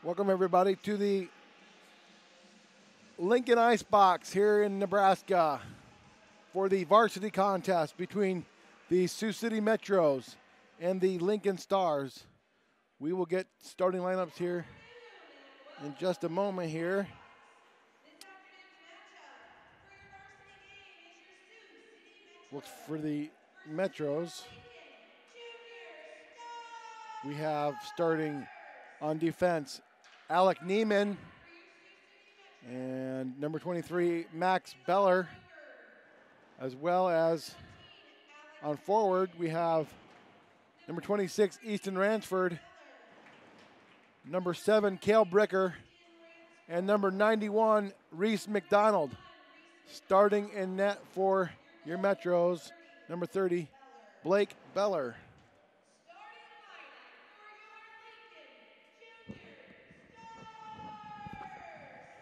Welcome everybody to the Lincoln Ice Box here in Nebraska for the varsity contest between the Sioux City Metros and the Lincoln Stars. We will get starting lineups here in just a moment here. Looks for the Metros. We have starting on defense Alec Neiman and number 23 Max Beller, as well as on forward we have number 26 Easton Ransford, number 7 Cale Bricker, and number 91 Reese McDonald. Starting in net for your Metros, number 30 Blake Beller.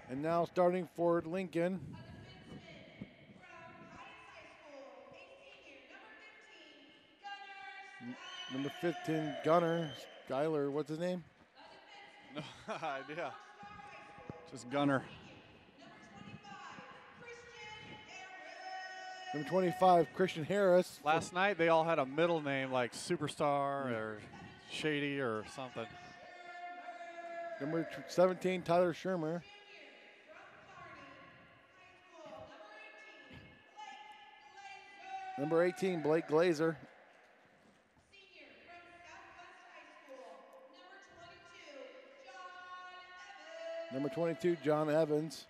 And now starting for Lincoln, number 15 Gunner, Skyler, what's his name? No idea. Just Gunner. Number 25 Christian Harris. Last night they all had a middle name like Superstar or Shady or something. Number 17 Tyler Shermer. Number 18, Blake Glazer. Number 22, John Evans.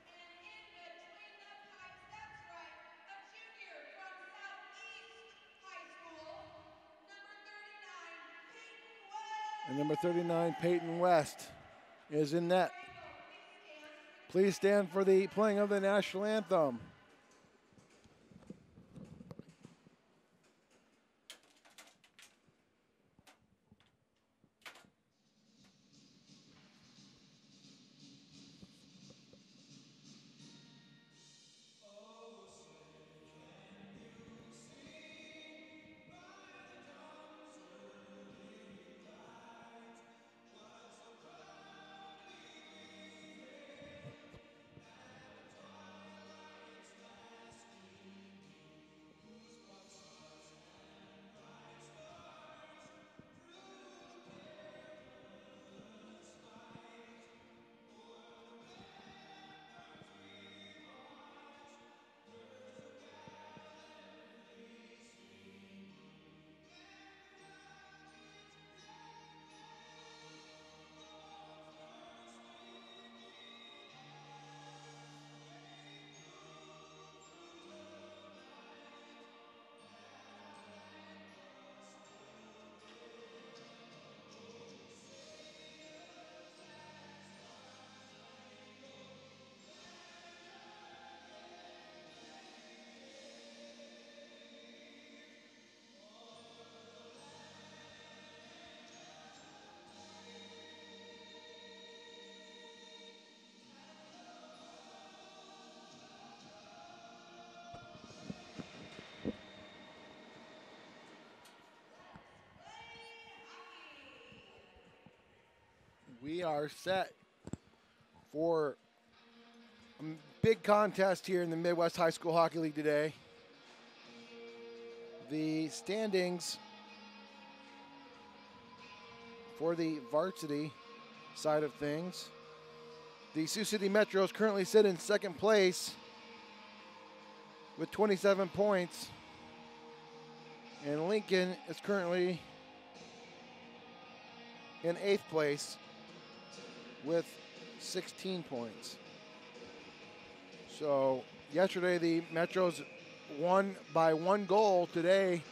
And number 39, Peyton West, is in net. Please stand for the playing of the national anthem. We are set for a big contest here in the Midwest High School Hockey League today. The standings for the varsity side of things. The Sioux City Metros currently sit in second place with 27 points. And Lincoln is currently in 8th place with 16 points. So yesterday the Metros won by 1 goal. Today,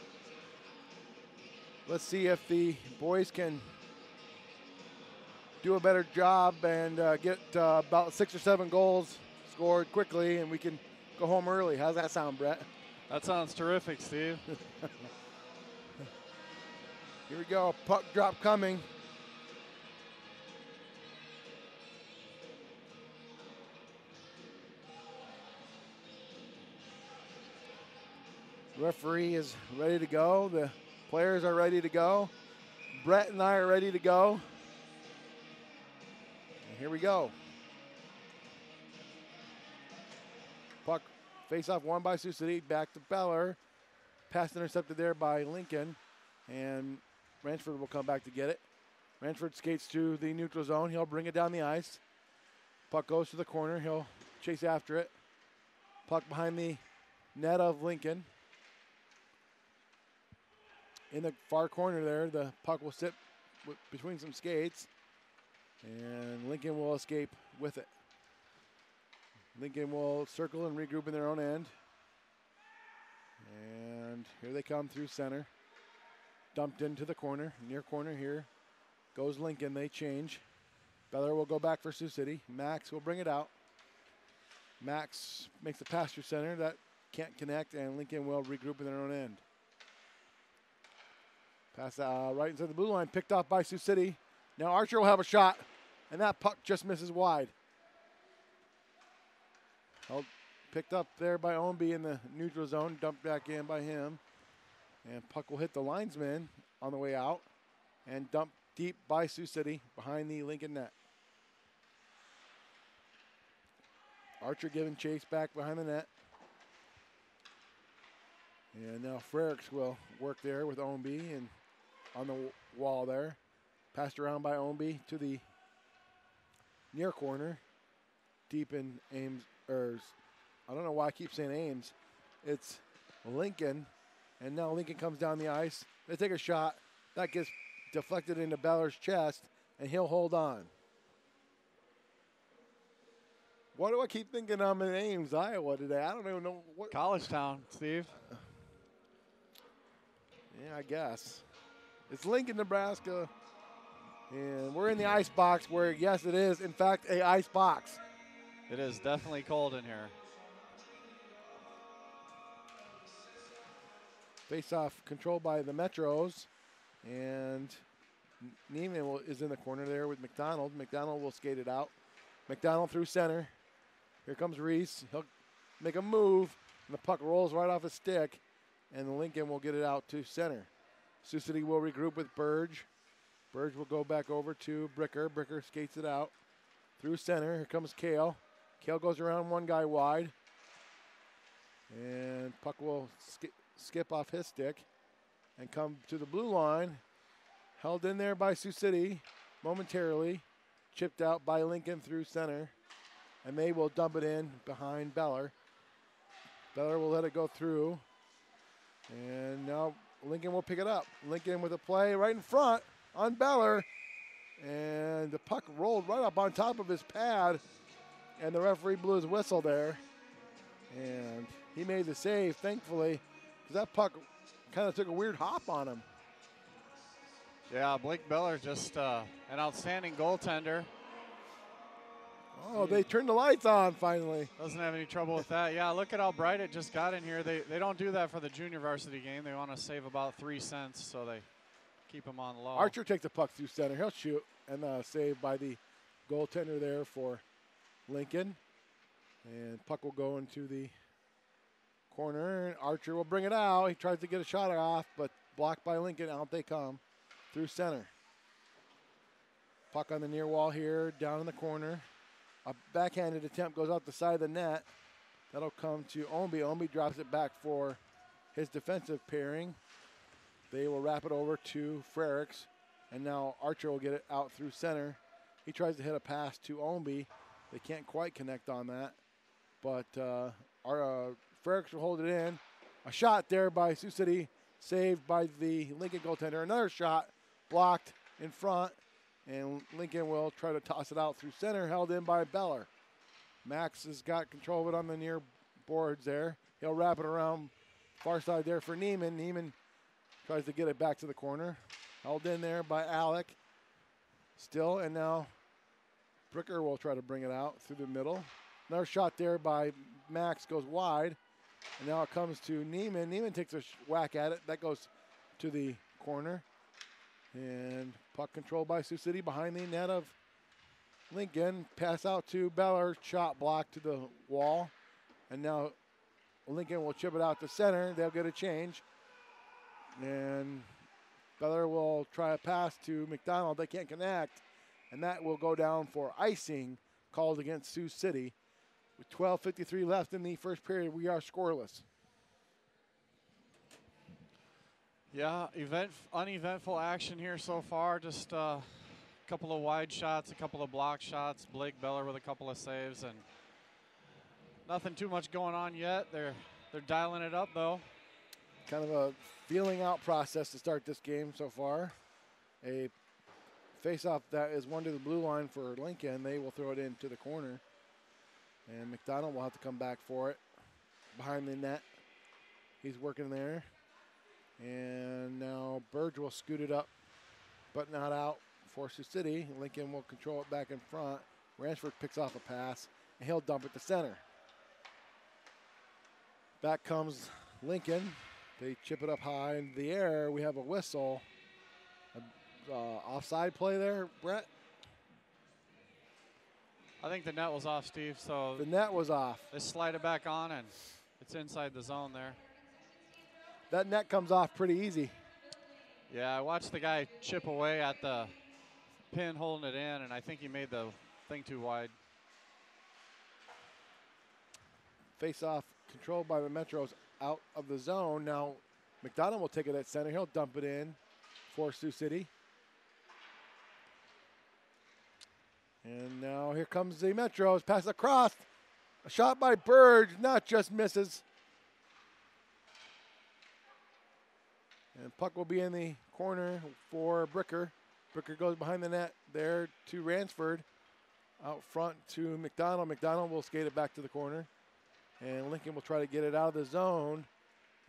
let's see if the boys can do a better job and get about 6 or 7 goals scored quickly, and we can go home early. How's that sound, Brett? That sounds terrific, Steve. Here we go, puck drop coming. Referee is ready to go. The players are ready to go. Brett and I are ready to go. And here we go. Puck face off won by Sioux City. Back to Beller. Pass intercepted there by Lincoln. And Ransford will come back to get it. Ransford skates to the neutral zone. He'll bring it down the ice. Puck goes to the corner. He'll chase after it. Puck behind the net of Lincoln. In the far corner there, the puck will sit between some skates. And Lincoln will escape with it. Lincoln will circle and regroup in their own end. And here they come through center. Dumped into the corner, near corner here. Goes Lincoln, they change. Beller will go back for Sioux City. Max will bring it out. Max makes the pass through center. That can't connect, and Lincoln will regroup in their own end. Pass right inside the blue line, picked off by Sioux City. Now Archer will have a shot, and that puck just misses wide. Picked up there by Ownby in the neutral zone, dumped back in by him. And puck will hit the linesman on the way out and dumped deep by Sioux City behind the Lincoln net. Archer giving chase back behind the net. And now Frericks will work there with Ownby and on the wall there. Passed around by Ownby to the near corner. Deep in Ames, or I don't know why I keep saying Ames. It's Lincoln. And now Lincoln comes down the ice. They take a shot. That gets deflected into Beller's chest, and he'll hold on. Why do I keep thinking I'm in Ames, Iowa today? I don't even know what. College town, Steve. Yeah, I guess. It's Lincoln, Nebraska. And we're in the ice box where, yes, it is, in fact, a ice box. It is definitely cold in here. Face-off controlled by the Metros. And Neiman is in the corner there with McDonald. McDonald will skate it out. McDonald through center. Here comes Reese. He'll make a move, and the puck rolls right off his stick, and Lincoln will get it out to center. Sioux City will regroup with Burge. Burge will go back over to Bricker. Bricker skates it out through center. Here comes Kale. Kale goes around one guy wide, and puck will skip off his stick and come to the blue line. Held in there by Sioux City momentarily. Chipped out by Lincoln through center. And they will dump it in behind Beller. Beller will let it go through. And now Lincoln will pick it up. Lincoln with a play right in front on Beller. And the puck rolled right up on top of his pad. And the referee blew his whistle there. And he made the save, thankfully, because that puck kind of took a weird hop on him. Yeah, Blake Beller just an outstanding goaltender. Oh, they turned the lights on finally. Doesn't have any trouble with that. Yeah, look at how bright it just got in here. They don't do that for the junior varsity game. They want to save about 3 cents, so they keep them on low. Archer takes the puck through center. He'll shoot, and saved by the goaltender there for Lincoln. And puck will go into the corner, and Archer will bring it out. He tries to get a shot off, but blocked by Lincoln. Out they come through center. Puck on the near wall here, down in the corner. A backhanded attempt goes out the side of the net. That'll come to Ownby. Ownby drops it back for his defensive pairing. They will wrap it over to Frericks. And now Archer will get it out through center. He tries to hit a pass to Ownby. They can't quite connect on that. But Frericks will hold it in. A shot there by Sioux City, saved by the Lincoln goaltender. Another shot blocked in front. And Lincoln will try to toss it out through center, held in by Beller. Max has got control of it on the near boards there. He'll wrap it around far side there for Neiman. Neiman tries to get it back to the corner. Held in there by Alec. Still, and now Bricker will try to bring it out through the middle. Another shot there by Max goes wide. And now it comes to Neiman. Neiman takes a whack at it. That goes to the corner. And puck controlled by Sioux City behind the net of Lincoln. Pass out to Beller. Shot blocked to the wall. And now Lincoln will chip it out to center. They'll get a change. And Beller will try a pass to McDonald. They can't connect. and that will go down for icing called against Sioux City. With 12:53 left in the first period, we are scoreless. Yeah, uneventful action here so far. Just a couple of wide shots, a couple of block shots. Blake Beller with a couple of saves, and nothing too much going on yet. They're dialing it up though. Kind of a feeling out process to start this game so far. A face-off that is one to the blue line for Lincoln. They will throw it into the corner, and McDonald will have to come back for it behind the net. He's working there. And now Burge will scoot it up, but not out for Sioux City. Lincoln will control it back in front. Ransford picks off a pass, and he'll dump it to center. Back comes Lincoln. They chip it up high into the air. We have a whistle. Offside play there, Brett? I think the net was off, Steve. So the net was off. They slide it back on, and it's inside the zone there. That net comes off pretty easy. Yeah, I watched the guy chip away at the pin holding it in, and I think he made the thing too wide. Face-off controlled by the Metros out of the zone. Now McDonald will take it at center. He'll dump it in for Sioux City. And now here comes the Metros. Pass across. A shot by Burge, not just misses. And puck will be in the corner for Bricker. Bricker goes behind the net there to Ransford. Out front to McDonald. McDonald will skate it back to the corner. And Lincoln will try to get it out of the zone.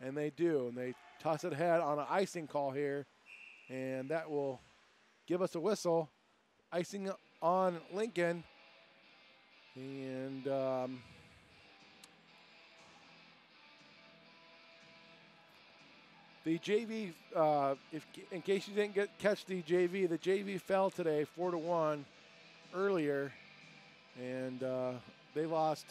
And they do. And they toss it ahead on an icing call here. And that will give us a whistle. Icing on Lincoln. And the JV, in case you didn't catch the JV fell today 4-1 earlier, and they lost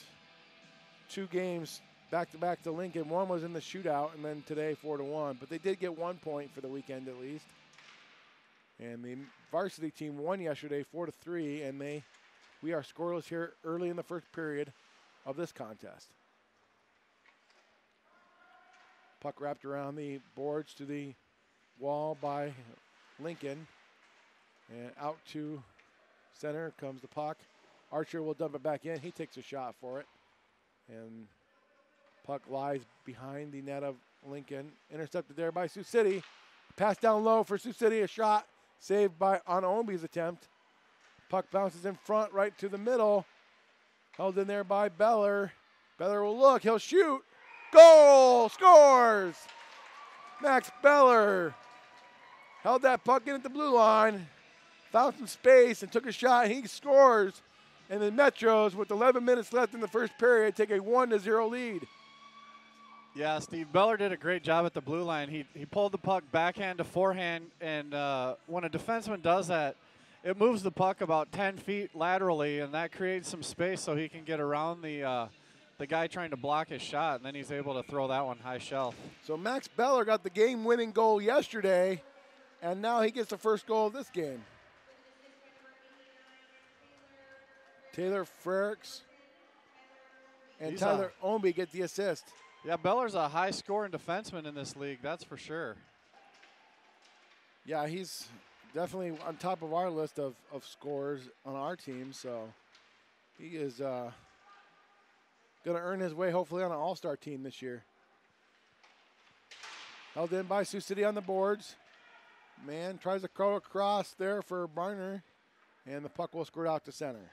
2 games back-to-back to Lincoln. One was in the shootout, and then today 4-1. But they did get 1 point for the weekend at least. And the varsity team won yesterday 4-3, and we are scoreless here early in the first period of this contest. Puck wrapped around the boards to the wall by Lincoln. And out to center comes the puck. Archer will dump it back in. He takes a shot for it. And puck lies behind the net of Lincoln. Intercepted there by Sioux City. Pass down low for Sioux City. A shot saved by Onombi's attempt. Puck bounces in front right to the middle. Held in there by Beller. Beller will look. He'll shoot. Goal! Scores! Max Beller held that puck in at the blue line, found some space and took a shot. He scores. And the Metros, with 11 minutes left in the first period, take a 1-0 lead. Yeah, Steve Beller did a great job at the blue line. He pulled the puck backhand to forehand, and when a defenseman does that, it moves the puck about 10 feet laterally, and that creates some space so he can get around the guy trying to block his shot, and then he's able to throw that one high shelf. So Max Beller got the game-winning goal yesterday, and now he gets the first goal of this game. Taylor Frericks and Tyler Omby get the assist. Yeah, Beller's a high-scoring defenseman in this league, that's for sure. Yeah, he's definitely on top of our list of scorers on our team, so he is going to earn his way hopefully on an all-star team this year. Held in by Sioux City on the boards. Man tries to go across there for Barner, and the puck will squirt out to center.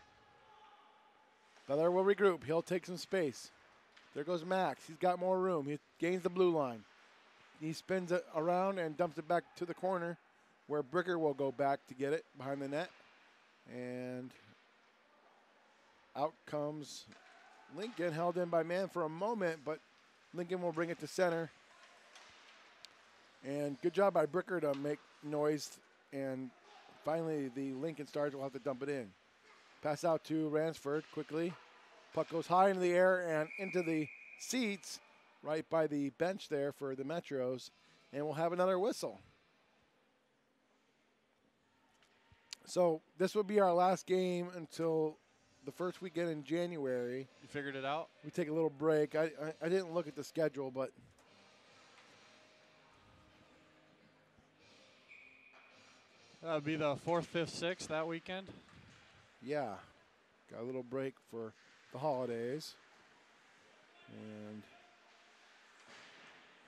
Beller will regroup. He'll take some space. There goes Max. He's got more room. He gains the blue line. He spins it around and dumps it back to the corner where Bricker will go back to get it behind the net. And out comes Lincoln, held in by man for a moment, but Lincoln will bring it to center. And good job by Bricker to make noise. And finally, the Lincoln Stars will have to dump it in. Pass out to Ransford quickly. Puck goes high into the air and into the seats right by the bench there for the Metros. And we'll have another whistle. So this will be our last game until the first weekend in January. You figured it out? We take a little break. I didn't look at the schedule, but That would be the 4th, 5th, 6th that weekend. yeah, got a little break for the holidays. And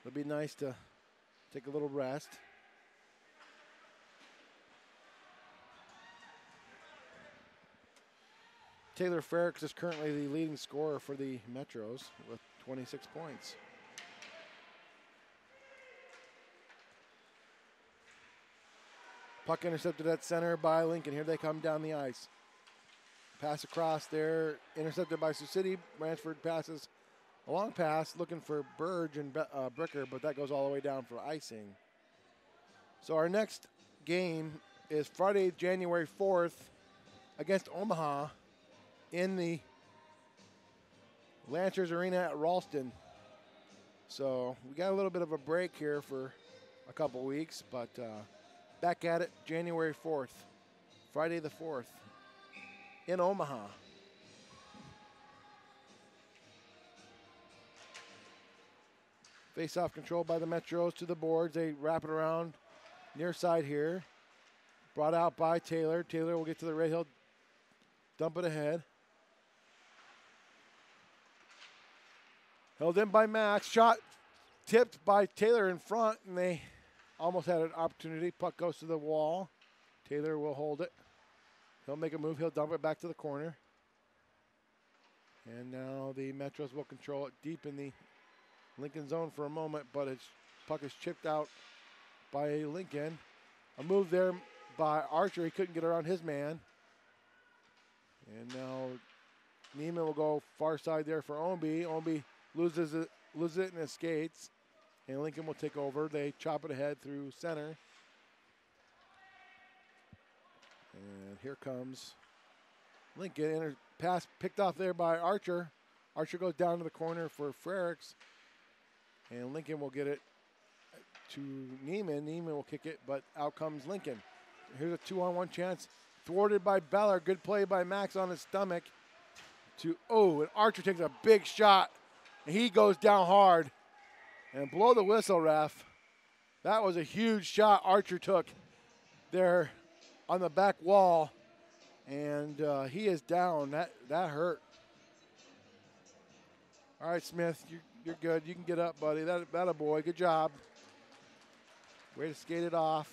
it'll be nice to take a little rest. Taylor Ferricks is currently the leading scorer for the Metros with 26 points. Puck intercepted at center by Lincoln. Here they come down the ice. Pass across there, intercepted by Sioux City. Ransford passes a long pass, looking for Burge and Bricker, but that goes all the way down for icing. So our next game is Friday, January 4th against Omaha in the Lancers Arena at Ralston. So we got a little bit of a break here for a couple weeks, but back at it January 4th, Friday the 4th in Omaha. Face-off controlled by the Metros to the boards. They wrap it around near side here. Brought out by Taylor. Taylor will get to the red hill, dump it ahead. Held in by Max. Shot tipped by Taylor in front, and they almost had an opportunity. Puck goes to the wall. Taylor will hold it. He'll make a move. He'll dump it back to the corner. And now the Metros will control it deep in the Lincoln zone for a moment, but its puck is chipped out by Lincoln. A move there by Archer. He couldn't get around his man. And now Neiman will go far side there for Omby. Omby loses it in his skates, and Lincoln will take over. They chop it ahead through center. And here comes Lincoln. Pass picked off there by Archer. Archer goes down to the corner for Frericks. And Lincoln will get it to Neiman. Neiman will kick it, but out comes Lincoln. Here's a 2-on-1 chance. Thwarted by Beller. Good play by Max on his stomach. And Archer takes a big shot. And he goes down hard. And blow the whistle, ref. That was a huge shot Archer took there on the back wall. And he is down. That hurt. All right, Smith, you're good. You can get up, buddy. That a boy. Good job. Way to skate it off.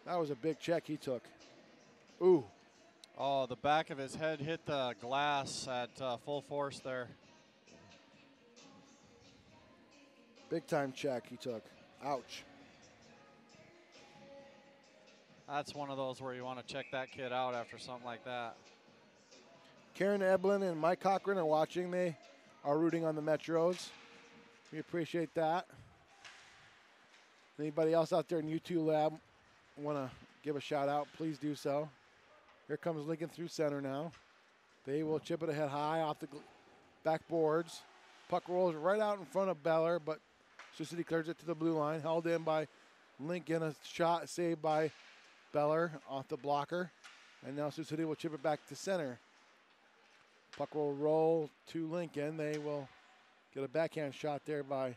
That was a big check he took. Ooh. Oh, the back of his head hit the glass at full force there. Big time check he took. Ouch. That's one of those where you want to check that kid out after something like that. Karen Eblin and Mike Cochran are watching. They are rooting on the Metros. We appreciate that. Anybody else out there in U2 Lab want to give a shout out, please do so. Here comes Lincoln through center now. They will chip it ahead high off the backboards. Puck rolls right out in front of Beller, but Sioux City clears it to the blue line. Held in by Lincoln. A shot saved by Beller off the blocker. And now Sioux City will chip it back to center. Puck will roll to Lincoln. They will get a backhand shot there by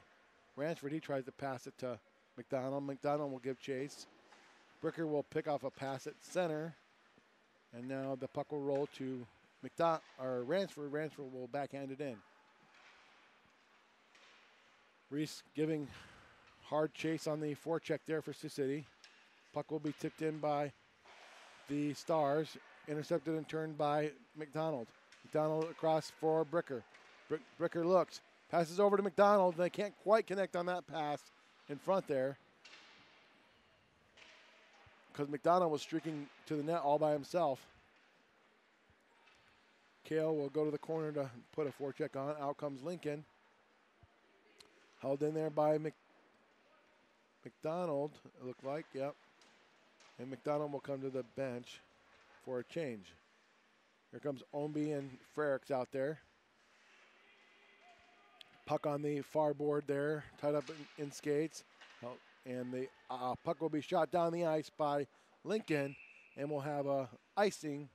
Ransford. He tries to pass it to McDonald. McDonald will give chase. Bricker will pick off a pass at center. And now the puck will roll to Ransford. Ransford will backhand it in. Reese giving hard chase on the forecheck there for Sioux City. Puck will be tipped in by the Stars. Intercepted and turned by McDonald. McDonald across for Bricker. Bricker looks. Passes over to McDonald. They can't quite connect on that pass in front there, because McDonald was streaking to the net all by himself. Kale will go to the corner to put a forecheck on. Out comes Lincoln. Held in there by McDonald, it looked like, yep. And McDonald will come to the bench for a change. Here comes Omby and Frericks out there. Puck on the far board there, tied up in skates. And the puck will be shot down the ice by Lincoln. and we'll have a icing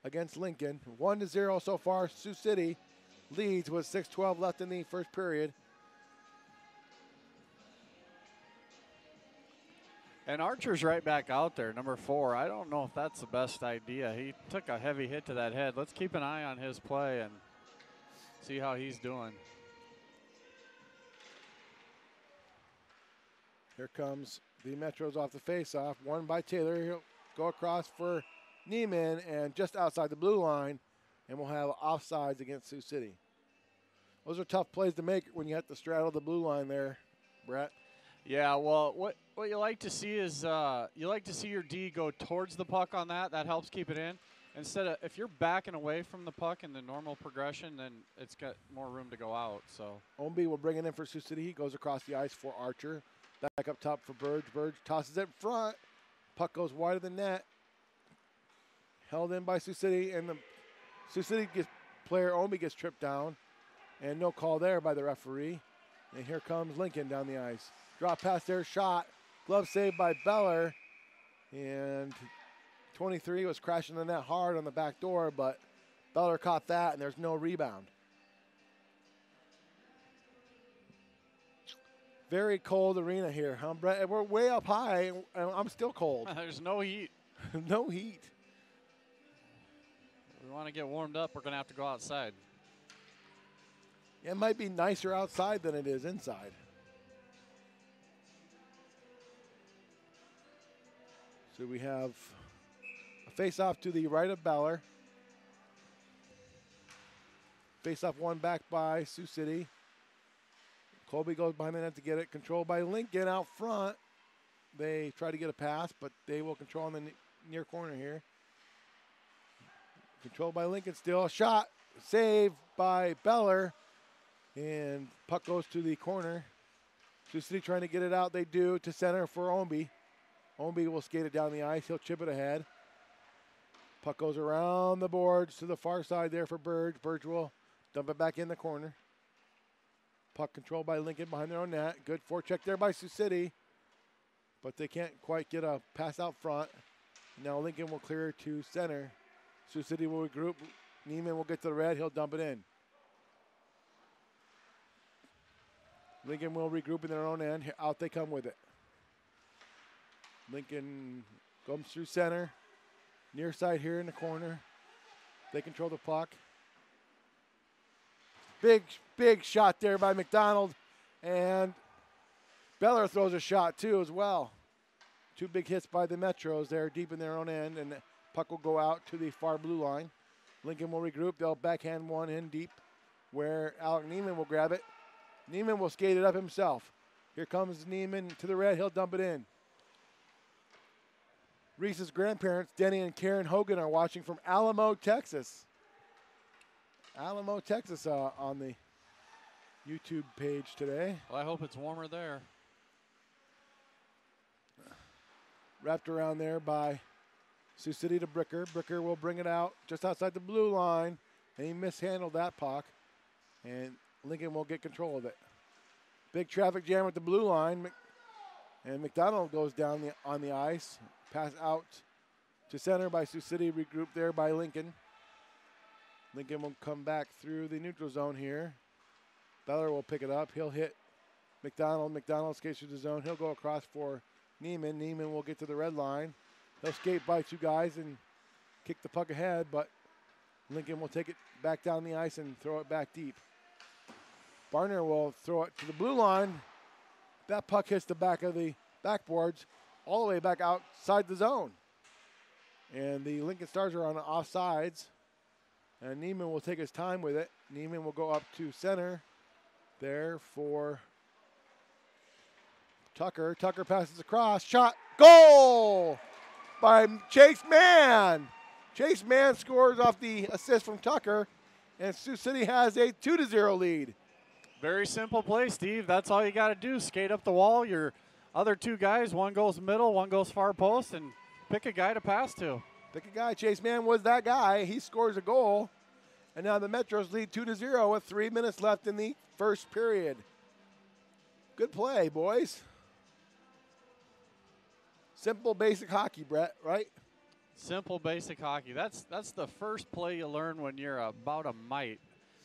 against Lincoln. 1-0 so far. Sioux City leads with 6:12 left in the first period. And Archer's right back out there, number 4. I don't know if that's the best idea. He took a heavy hit to that head. Let's keep an eye on his play and see how he's doing. Here comes the Metros off the faceoff. One by Taylor. He'll go across for Neiman and just outside the blue line, and we'll have offsides against Sioux City. Those are tough plays to make when you have to straddle the blue line there, Brett. Yeah, well, what you like to see is you like to see your D go towards the puck on that. That helps keep it in. Instead of, if you're backing away from the puck in the normal progression, then it's got more room to go out. So Omby will bring it in for Sioux City. He goes across the ice for Archer. Back up top for Burge. Burge tosses it in front. Puck goes wide of the net. Held in by Sioux City, and the Sioux City player Omby gets tripped down, and no call there by the referee. And here comes Lincoln down the ice. Drop pass there, shot. Glove saved by Beller, and 23 was crashing the net hard on the back door, but Beller caught that, and there's no rebound. Very cold arena here, huh, Brett? We're way up high, and I'm still cold. There's no heat. No heat. If we want to get warmed up, we're going to have to go outside. It might be nicer outside than it is inside. So we have a face-off to the right of Beller. Face-off one back by Sioux City. Colby goes behind the net to get it. Controlled by Lincoln out front. They try to get a pass, but they will control in the near corner here. Controlled by Lincoln still. Shot. Saved by Beller. And puck goes to the corner. Sioux City trying to get it out. They do to center for Omby. Omby will skate it down the ice. He'll chip it ahead. Puck goes around the boards to the far side there for Burge. Burge will dump it back in the corner. Puck controlled by Lincoln behind their own net. Good forecheck there by Sioux City. But they can't quite get a pass out front. Now Lincoln will clear to center. Sioux City will regroup. Neiman will get to the red. He'll dump it in. Lincoln will regroup in their own end. Out they come with it. Lincoln comes through center. Near side here in the corner. They control the puck. Big shot there by McDonald. And Beller throws a shot too as well. Two big hits by the Metros there deep in their own end. And the puck will go out to the far blue line. Lincoln will regroup. They'll backhand one in deep where Alec Neiman will grab it. Neiman will skate it up himself. Here comes Neiman to the red. He'll dump it in. Reese's grandparents, Denny and Karen Hogan, are watching from Alamo, Texas. Alamo, Texas on the YouTube page today. Well, I hope it's warmer there. Wrapped around there by Sioux City to Bricker. Bricker will bring it out just outside the blue line, and he mishandled that puck, and Lincoln will get control of it. Big traffic jam at the blue line, and McDonald goes down on the ice. Pass out to center by Sioux City, regrouped there by Lincoln. Lincoln will come back through the neutral zone here. Beller will pick it up. He'll hit McDonald. McDonald skates through the zone. He'll go across for Neiman. Neiman will get to the red line. He'll skate by two guys and kick the puck ahead, but Lincoln will take it back down the ice and throw it back deep. Barner will throw it to the blue line. That puck hits the back of the backboards all the way back outside the zone. And the Lincoln Stars are on the offsides. And Neiman will take his time with it. Neiman will go up to center there for Tucker. Tucker passes across. Shot. Goal by Chase Mann. Chase Mann scores off the assist from Tucker. And Sioux City has a 2-0 lead. Very simple play, Steve. That's all you got to do. Skate up the wall. Your other two guys, one goes middle, one goes far post, and pick a guy to pass to. Pick a guy. Chase Mann was that guy. He scores a goal. And now the Metros lead 2-0 with 3 minutes left in the first period. Good play, boys. Simple, basic hockey, Brett, right? Simple, basic hockey. That's the first play you learn when you're about a mite,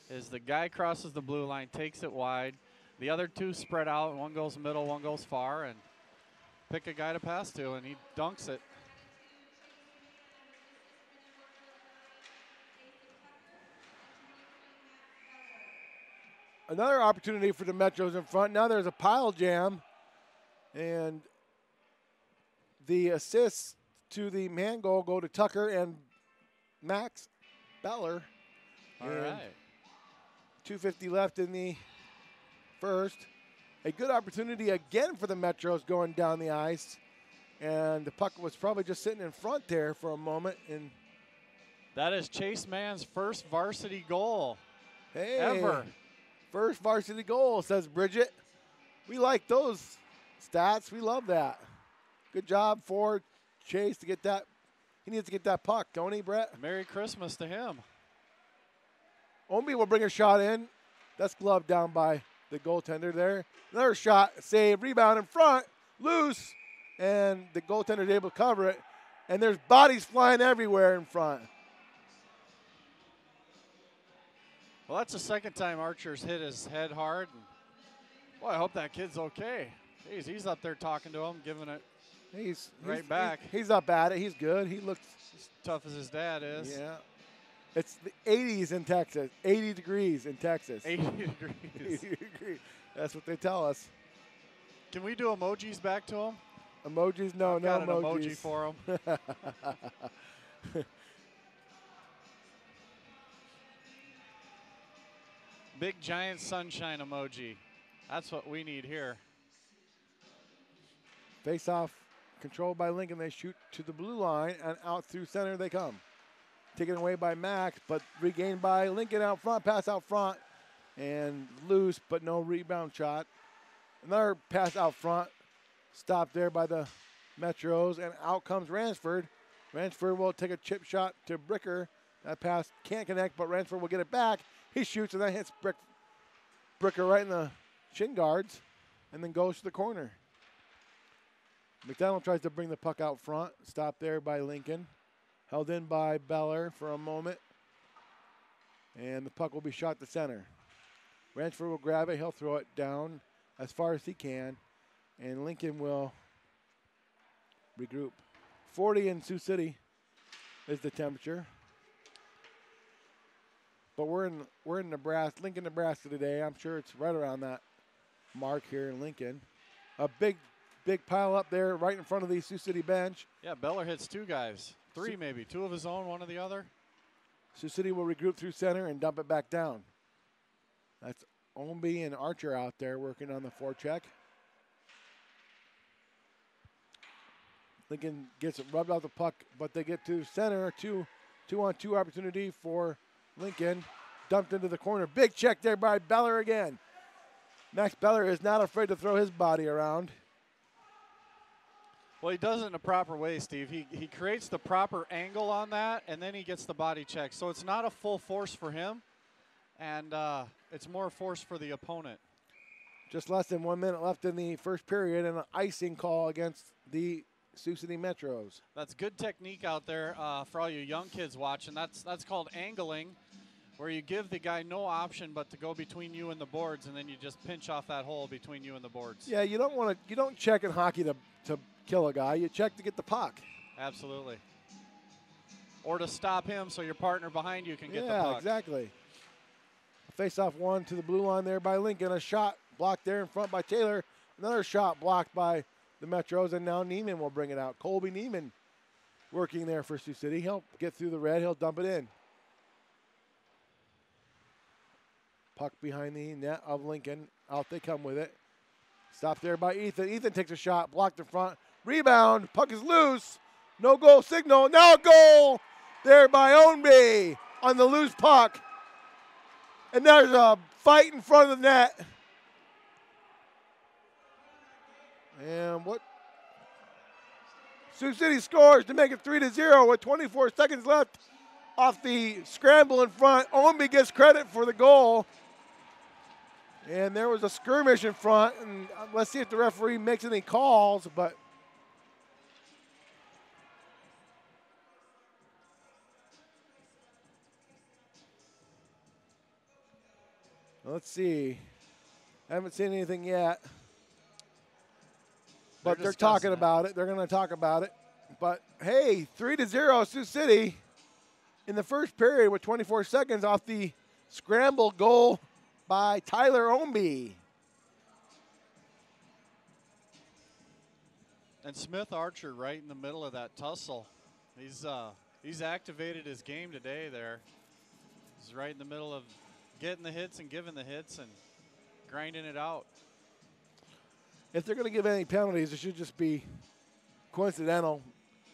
is the guy crosses the blue line, takes it wide. The other two spread out. One goes middle, one goes far, and pick a guy to pass to, and he dunks it. Another opportunity for the Metros in front. Now there's a pile jam, and the assists to the man goal go to Tucker and Max Beller. All right. 2:50 left in the first. A good opportunity again for the Metros going down the ice, and the puck was probably just sitting in front there for a moment. And that is Chase Mann's first varsity goal ever. First varsity goal, says Bridget. We like those stats. We love that. Good job for Chase to get that. He needs to get that puck, don't he, Brett? Merry Christmas to him. Omby will bring a shot in. That's gloved down by the goaltender there. Another shot, save, rebound in front, loose, and the goaltender is able to cover it. And there's bodies flying everywhere in front. Well, that's the second time Archer's hit his head hard. And boy, I hope that kid's okay. Jeez, he's up there talking to him, giving it right back. He's up at it. He's good. He looks as tough as his dad is. Yeah. It's the 80s in Texas. 80 degrees in Texas. 80 degrees. 80 degrees. That's what they tell us. Can we do emojis back to him? Emojis? No, I've no got emojis. An emoji for him. Big giant sunshine emoji. That's what we need here. Face off controlled by Lincoln. They shoot to the blue line, and out through center they come. Taken away by Max, but regained by Lincoln out front. Pass out front, and loose, but no rebound shot. Another pass out front. Stopped there by the Metros, and out comes Ransford. Ransford will take a chip shot to Bricker. That pass can't connect, but Ransford will get it back. He shoots, and that hits Bricker right in the shin guards, and then goes to the corner. McDonald tries to bring the puck out front. Stopped there by Lincoln. Held in by Beller for a moment. And the puck will be shot to center. Ransford will grab it. He'll throw it down as far as he can. And Lincoln will regroup. 40 in Sioux City is the temperature. But we're in Nebraska, Lincoln, Nebraska today. I'm sure it's right around that mark here in Lincoln. A big pile up there right in front of the Sioux City bench. Yeah, Beller hits two guys. Three maybe. Two of his own, one of the other. Sioux City will regroup through center and dump it back down. That's Omby and Archer out there working on the forecheck. Lincoln gets it rubbed off the puck, but they get to center. Two-on-two opportunity for Lincoln. Dumped into the corner. Big check there by Beller again. Max Beller is not afraid to throw his body around. Well, he does it in a proper way, Steve. He creates the proper angle on that, and then he gets the body check. So it's not a full force for him, and it's more force for the opponent. Just less than 1 minute left in the first period, and an icing call against the Sioux City Metros. That's good technique out there for all you young kids watching. That's called angling, where you give the guy no option but to go between you and the boards, and then you just pinch off that hole between you and the boards. Yeah, you don't check in hockey to kill a guy. You check to get the puck. Absolutely. Or to stop him so your partner behind you can get the puck. Yeah, exactly. Face-off one to the blue line there by Lincoln. A shot blocked there in front by Taylor. Another shot blocked by the Metros, and now Neiman will bring it out. Colby Neiman working there for Sioux City. He'll get through the red. He'll dump it in. Puck behind the net of Lincoln. Out they come with it. Stopped there by Ethan. Ethan takes a shot. Blocked in front. Rebound. Puck is loose. No goal signal. Now a goal there by Ownby on the loose puck. And there's a fight in front of the net. And what? Sioux City scores to make it 3-0 with 24 seconds left off the scramble in front. Ownby gets credit for the goal. And there was a skirmish in front, and let's see if the referee makes any calls, but Let's see. I haven't seen anything yet. But they're talking about it. They're going to talk about it. But, hey, 3-0 Sioux City in the first period with 24 seconds off the scramble goal by Tyler Omby. And Smith Archer right in the middle of that tussle. He's activated his game today there. He's right in the middle of getting the hits and giving the hits and grinding it out. If they're going to give any penalties, it should just be coincidental,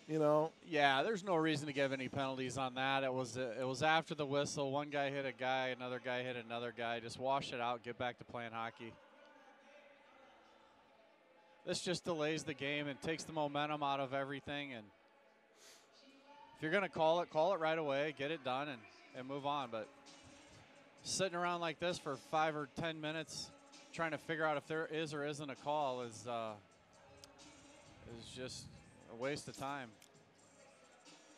you know. Yeah, there's no reason to give any penalties on that. It was after the whistle. One guy hit a guy, another guy hit another guy. Just wash it out, get back to playing hockey. This just delays the game and takes the momentum out of everything. And if you're going to call it right away, get it done and move on. But sitting around like this for 5 or 10 minutes trying to figure out if there is or isn't a call is just a waste of time.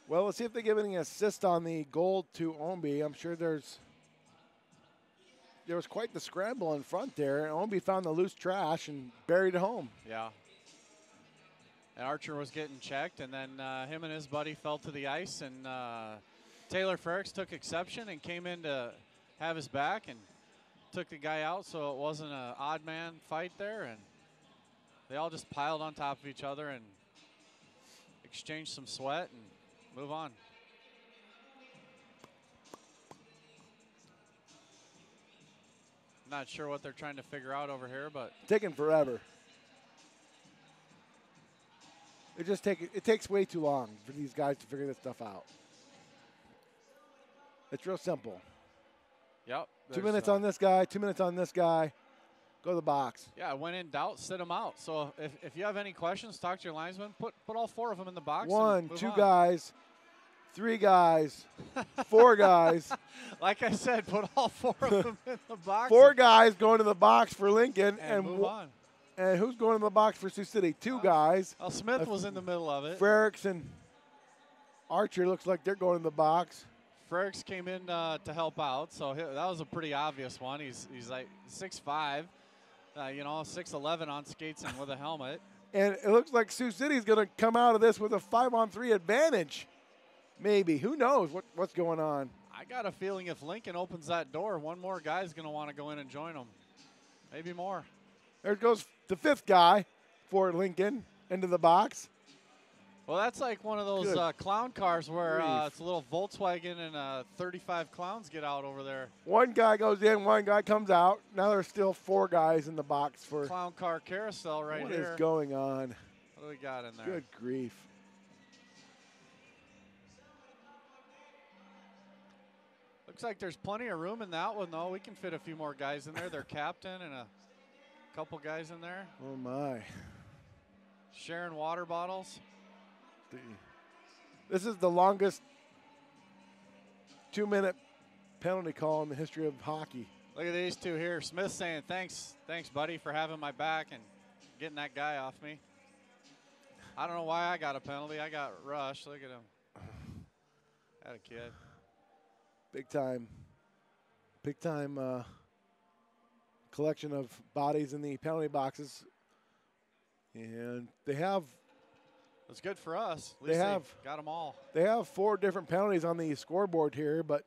Well, let's see if they give any assist on the goal to Omby. I'm sure there was quite the scramble in front there. Omby found the loose trash and buried it home. Yeah. And Archer was getting checked, and then him and his buddy fell to the ice, and Taylor Frericks took exception and came in to have his back and took the guy out, so it wasn't an odd man fight there, and they all just piled on top of each other and exchanged some sweat and move on. Not sure what they're trying to figure out over here, but taking forever. It takes way too long for these guys to figure this stuff out. It's real simple. Yep. 2 minutes on this guy, 2 minutes on this guy. Go to the box. Yeah, when in doubt, sit them out. So if you have any questions, talk to your linesman. Put all 4 of them in the box. 1, 2 guys, 3 guys, 4 guys. Like I said, put all 4 of them in the box. 4 guys going to the box for Lincoln. And move on. And who's going to the box for Sioux City? 2 guys. Well, Smith was in the middle of it. Frericks and Archer looks like they're going to the box. Frericks came in to help out, so that was a pretty obvious one. He's like 6'5", 6'11" on skates and with a helmet. And it looks like Sioux City's going to come out of this with a 5-on-3 advantage. Maybe. Who knows what's going on? I got a feeling if Lincoln opens that door, one more guy's going to want to go in and join them. Maybe more. There goes the 5th guy for Lincoln into the box. Well, that's like one of those clown cars where it's a little Volkswagen and 35 clowns get out over there. One guy goes in, one guy comes out. Now there's still 4 guys in the box for clown car carousel right here. What is going on? What do we got in there? Good grief. Looks like there's plenty of room in that one, though. We can fit a few more guys in there. Their captain and a couple guys in there. Oh, my. Sharing water bottles. This is the longest 2-minute penalty call in the history of hockey. Look at these 2 here. Smith saying, thanks, buddy, for having my back and getting that guy off me. I don't know why I got a penalty. I got rushed. Look at him. Had a kid. Big time collection of bodies in the penalty boxes. And they have. It's good for us. At least they got them all. They have 4 different penalties on the scoreboard here, but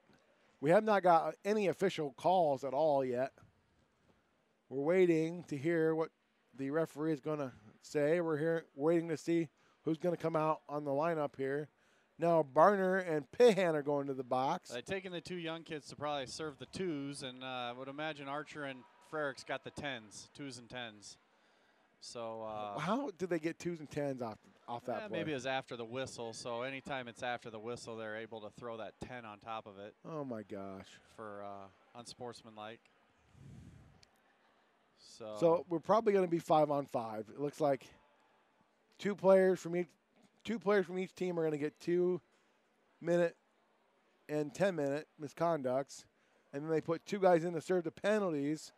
we have not got any official calls at all yet. We're waiting to hear what the referee is going to say. We're waiting to see who's going to come out on the lineup here. Now Barner and Pihan are going to the box. They're taking the 2 young kids to probably serve the 2s, and I would imagine Archer and Frericks got the 10s, 2s and 10s. So how did they get 2s and 10s off that play? Maybe it was after the whistle. So anytime it's after the whistle, they're able to throw that 10 on top of it. Oh my gosh! For unsportsmanlike. So we're probably going to be 5-on-5. It looks like 2 players from each team are going to get 2-minute and 10-minute misconducts, and then they put 2 guys in to serve the penalties.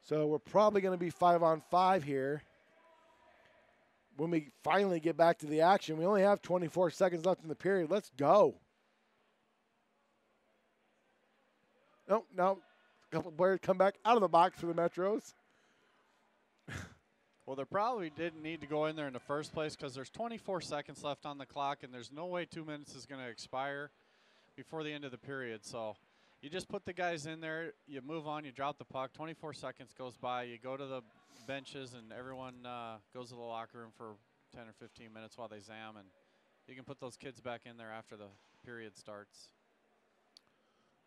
So we're probably going to be 5-on-5 here. When we finally get back to the action, we only have 24 seconds left in the period. Let's go. No, couple players come back out of the box for the Metros. Well, they probably didn't need to go in there in the first place because there's 24 seconds left on the clock, and there's no way 2 minutes is going to expire before the end of the period. So you just put the guys in there, you move on, you drop the puck, 24 seconds goes by, you go to the benches, and everyone goes to the locker room for 10 or 15 minutes while they zam, and you can put those kids back in there after the period starts.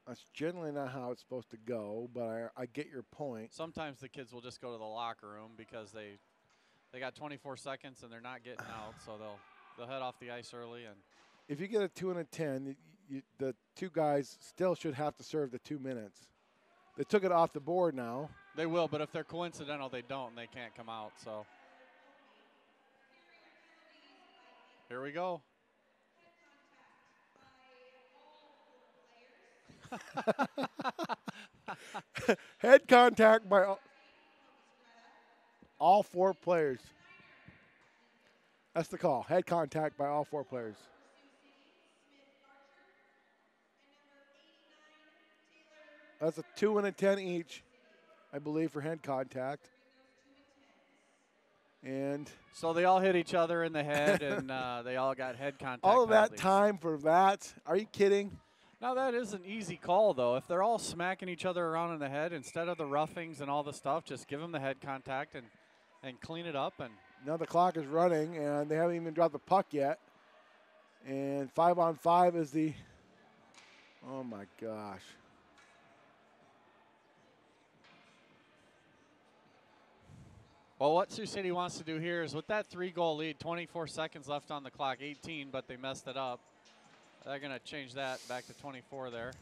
That's generally not how it's supposed to go, but I get your point. Sometimes the kids will just go to the locker room because they got 24 seconds and they're not getting out, so they'll head off the ice early. And if you get a 2 and a 10, the two guys still should have to serve the 2 minutes. They took it off the board now. They will, but if they're coincidental, they don't, and they can't come out. So here we go. Head contact by all 4 players. That's the call. Head contact by all 4 players. That's a 2 and a 10 each, I believe, for head contact. And so they all hit each other in the head, and they all got head contact. All of that penalties. time for that? Are you kidding? Now, that is an easy call, though. If they're all smacking each other around in the head, instead of the roughings and all the stuff, just give them the head contact and clean it up. And now the clock is running, and they haven't even dropped the puck yet. And 5-on-5 is the – oh, my gosh. Well, what Sioux City wants to do here is with that 3-goal lead, 24 seconds left on the clock, 18, but they messed it up. They're going to change that back to 24 there.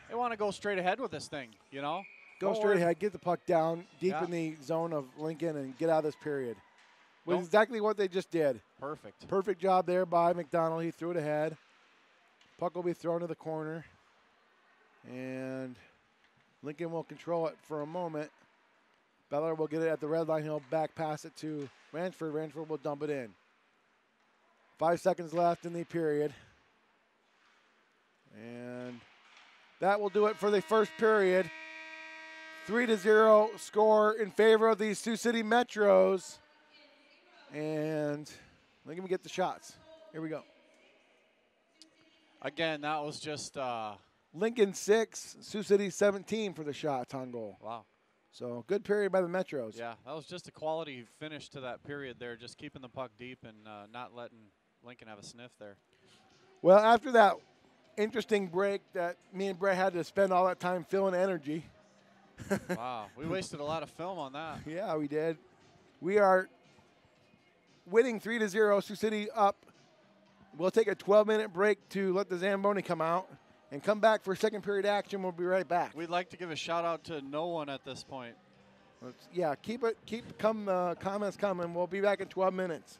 They want to go straight ahead with this thing, you know. Go straight ahead, get the puck down deep in the zone of Lincoln and get out of this period. Which is exactly what they just did. Perfect. Perfect job there by McDonald. He threw it ahead. Puck will be thrown to the corner. And Lincoln will control it for a moment. Beller will get it at the red line. He'll back pass it to Ransford. Ransford will dump it in. 5 seconds left in the period. And that will do it for the first period. 3-0 score in favor of the Sioux City Metros. And Lincoln will get the shots. Here we go. Again, that was just Lincoln 6, Sioux City 17 for the shots on goal. Wow. So good period by the Metros. Yeah, that was just a quality finish to that period there, just keeping the puck deep and not letting Lincoln have a sniff there. Well, after that interesting break that me and Brett had to spend all that time filling energy. Wow, we wasted a lot of film on that. Yeah, we did. We are winning 3-0, Sioux City up. We'll take a 12-minute break to let the Zamboni come out and come back for second period action. We'll be right back. We'd like to give a shout out to no one at this point. Yeah, keep comments coming. We'll be back in 12 minutes.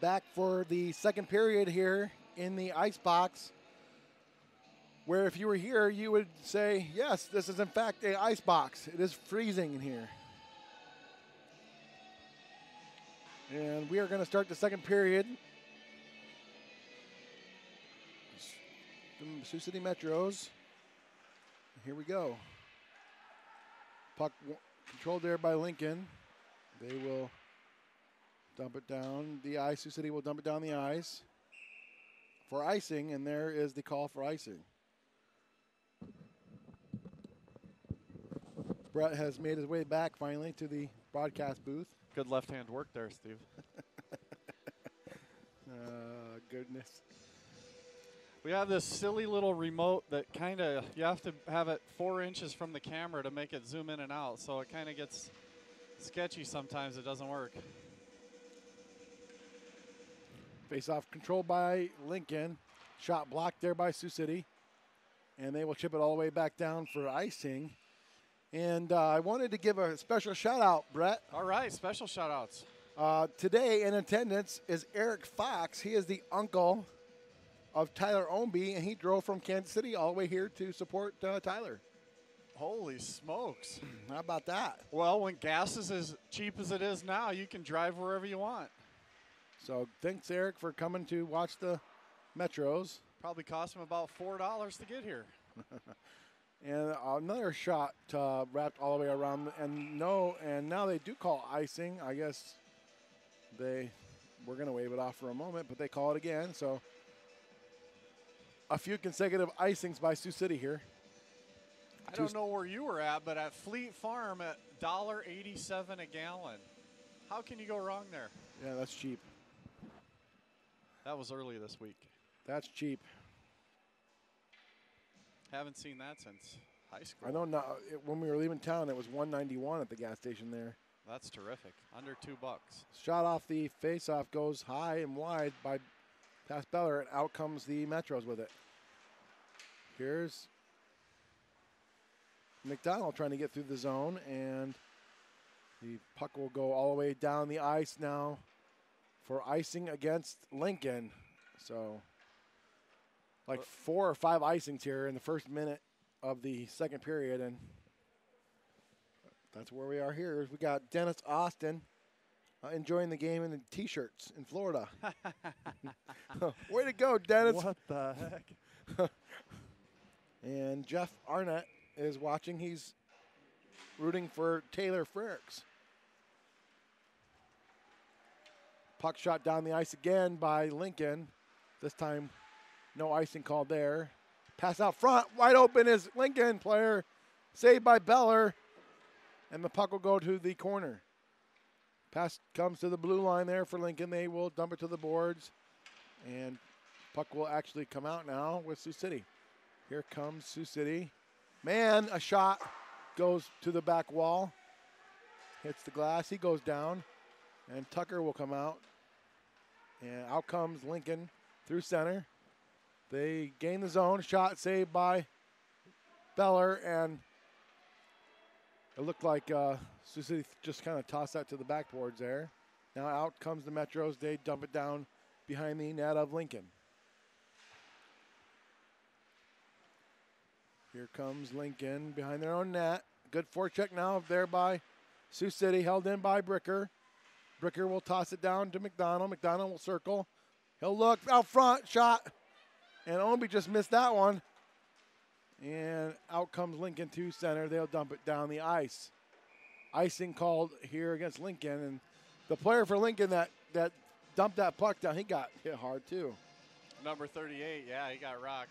back for the second period here in the ice box, where if you were here, you would say, yes, this is in fact an ice box. It is freezing in here. And we are going to start the second period. The Sioux City Metros. Here we go. Puck controlled there by Lincoln. They will dump it down the ice. Sioux City will dump it down the ice for icing, and there is the call for icing. Brett has made his way back finally to the broadcast booth. Good left-hand work there, Steve. Goodness. We have this silly little remote that kind of, you have to have it 4 inches from the camera to make it zoom in and out, so it kind of gets sketchy sometimes. It doesn't work. Face-off controlled by Lincoln. Shot blocked there by Sioux City. And they will chip it all the way back down for icing. And I wanted to give a special shout-out, Brett. All right, special shout-outs. Today in attendance is Eric Fox. He is the uncle of Tyler Ownby, and he drove from Kansas City all the way here to support Tyler. Holy smokes. How about that? Well, when gas is as cheap as it is now, you can drive wherever you want. So thanks, Eric, for coming to watch the Metros. Probably cost him about $4 to get here. And another shot wrapped all the way around. And now they do call icing. I guess we're going to wave it off for a moment, but they call it again. So a few consecutive icings by Sioux City here. I don't know where you were at, but at Fleet Farm at $1.87 a gallon. How can you go wrong there? Yeah, that's cheap. That was early this week. That's cheap. Haven't seen that since high school. I know now, when we were leaving town, it was $1.91 at the gas station there. That's terrific. Under $2. Shot off the face-off goes high and wide by past Beller, and out comes the Metros with it. Here's McDonald trying to get through the zone, and the puck will go all the way down the ice now for icing against Lincoln. So like 4 or 5 icings here in the first minute of the second period, and that's where we are here. We got Dennis Austin enjoying the game in the T-shirts in Florida. Way to go, Dennis. What the heck? And Jeff Arnett is watching. He's rooting for Taylor Frericks. Puck shot down the ice again by Lincoln. This time, no icing called there. Pass out front. Wide open is Lincoln player. Saved by Beller. And the puck will go to the corner. Pass comes to the blue line there for Lincoln. They will dump it to the boards. And puck will actually come out now with Sioux City. Here comes Sioux City. Man, a shot goes to the back wall. Hits the glass. He goes down. And Tucker will come out. And out comes Lincoln through center. They gain the zone. Shot saved by Beller. And it looked like Sioux City just kind of tossed that to the backboards there. Now out comes the Metros. They dump it down behind the net of Lincoln. Here comes Lincoln behind their own net. Good forecheck now there by Sioux City, held in by Bricker. Bricker will toss it down to McDonald. McDonald will circle. He'll look out front, shot. And Ownby just missed that one. And out comes Lincoln to center. They'll dump it down the ice. Icing called here against Lincoln. And the player for Lincoln that dumped that puck down, he got hit hard too. Number 38, yeah, he got rocked.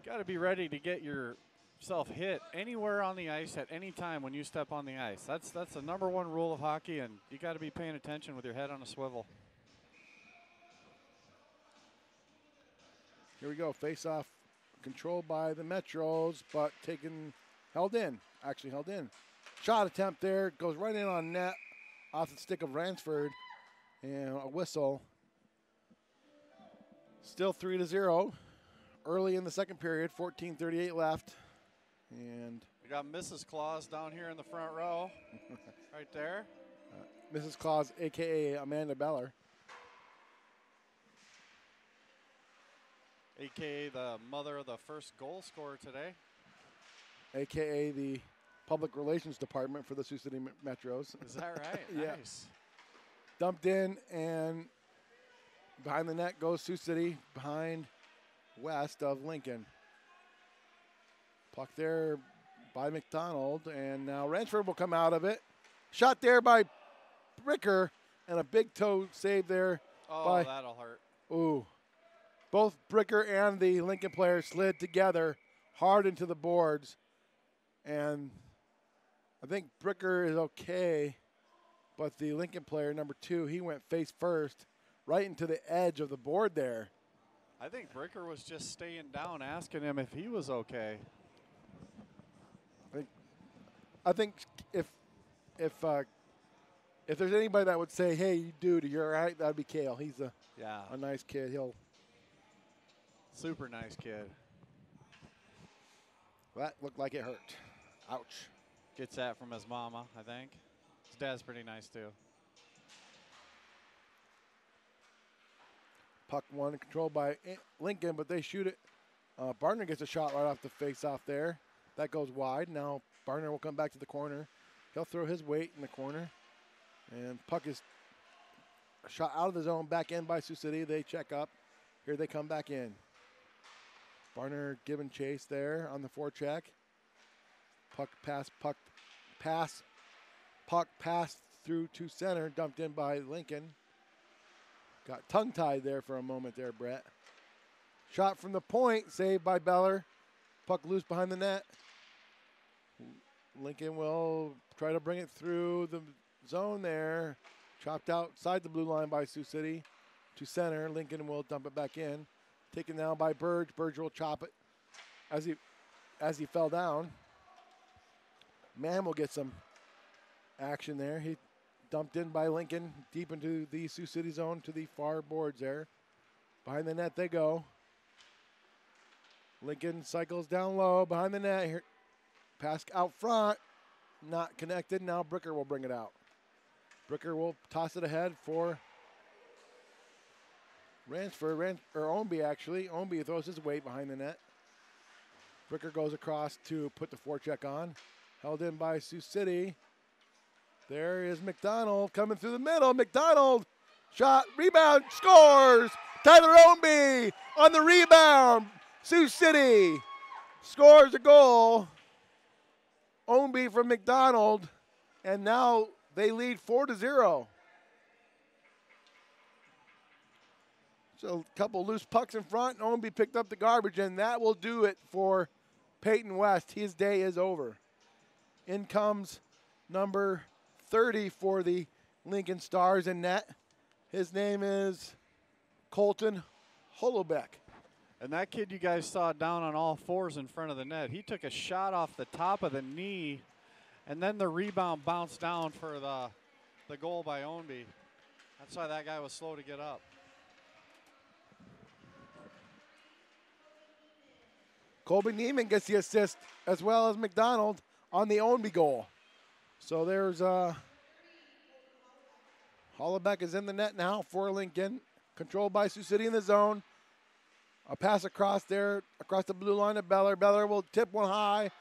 Got to be ready to get yourself hit anywhere on the ice at any time when you step on the ice. That's the number one rule of hockey, and you got to be paying attention with your head on a swivel. Here we go. Face-off controlled by the Metros, but held in. Shot attempt there. Goes right in on net off the stick of Ransford. And a whistle. Still 3-0. Early in the second period. 14:38 left. And we got Mrs. Claus down here in the front row. Right there. Mrs. Claus, a.k.a. Amanda Beller. A.k.a. the mother of the first goal scorer today. A.k.a. the Public Relations Department for the Sioux City Metros. Is that right? Yeah. Nice. Dumped in, and behind the net goes Sioux City, behind west of Lincoln. Puck there by McDonald, and now Ransford will come out of it. Shot there by Bricker, and a big toe save there. Oh, that'll hurt. Ooh. Both Bricker and the Lincoln player slid together hard into the boards. And I think Bricker is okay, but the Lincoln player, number 2, he went face first right into the edge of the board there. I think Bricker was just staying down, asking him if he was okay. I think if there's anybody that would say, "Hey, dude, you're all right," that'd be Cale. He's a nice kid. Super nice kid. That looked like it hurt. Ouch. Gets that from his mama, I think. His dad's pretty nice too. Puck one controlled by Lincoln, but they shoot it. Barner gets a shot right off the face-off there. That goes wide. Now Barner will come back to the corner. He'll throw his weight in the corner. And puck is shot out of the zone, back in by Sioux City. They check up. Here they come back in. Barner giving chase there on the forecheck. Puck pass through to center, dumped in by Lincoln. Got tongue-tied there for a moment there, Brett. Shot from the point, saved by Beller. Puck loose behind the net. Lincoln will try to bring it through the zone there. Chopped outside the blue line by Sioux City to center. Lincoln will dump it back in. Taken down by Burge. Burge will chop it as he fell down. Mann will get some action there. He dumped in by Lincoln deep into the Sioux City zone to the far boards there. Behind the net they go. Lincoln cycles down low behind the net. Here, pass out front. Not connected. Now Bricker will bring it out. Bricker will toss it ahead for Ownby actually. Ownby throws his weight behind the net. Bricker goes across to put the forecheck on. Held in by Sioux City. There is McDonald coming through the middle. McDonald, shot, rebound, scores! Tyler Ownby on the rebound. Sioux City scores a goal. Ownby from McDonald, and now they lead 4-0. So a couple loose pucks in front. Ownby picked up the garbage, and that will do it for Peyton West. His day is over. In comes number 30 for the Lincoln Stars in net. His name is Colton Holobeck. And that kid you guys saw down on all fours in front of the net, he took a shot off the top of the knee, and then the rebound bounced down for the goal by Ownby. That's why that guy was slow to get up. Colby Neiman gets the assist as well as McDonald on the Ownby goal. So there's Holobeck is in the net now for Lincoln. Controlled by Sioux City in the zone. A pass across there, across the blue line to Beller. Beller will tip one high,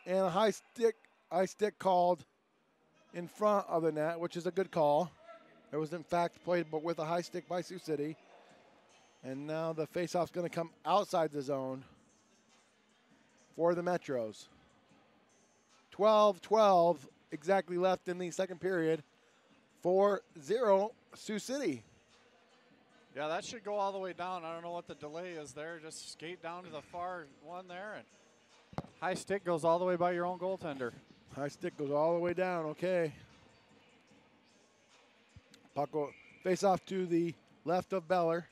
and a high stick called in front of the net, which is a good call. It was in fact played but with a high stick by Sioux City. And now the faceoff's going to come outside the zone for the Metros. 12-12 exactly left in the second period. 4-0 Sioux City. Yeah, that should go all the way down. I don't know what the delay is there. Just skate down to the far one there, and high stick goes all the way by your own goaltender. High stick goes all the way down, okay. Puck will face off to the left of Beller.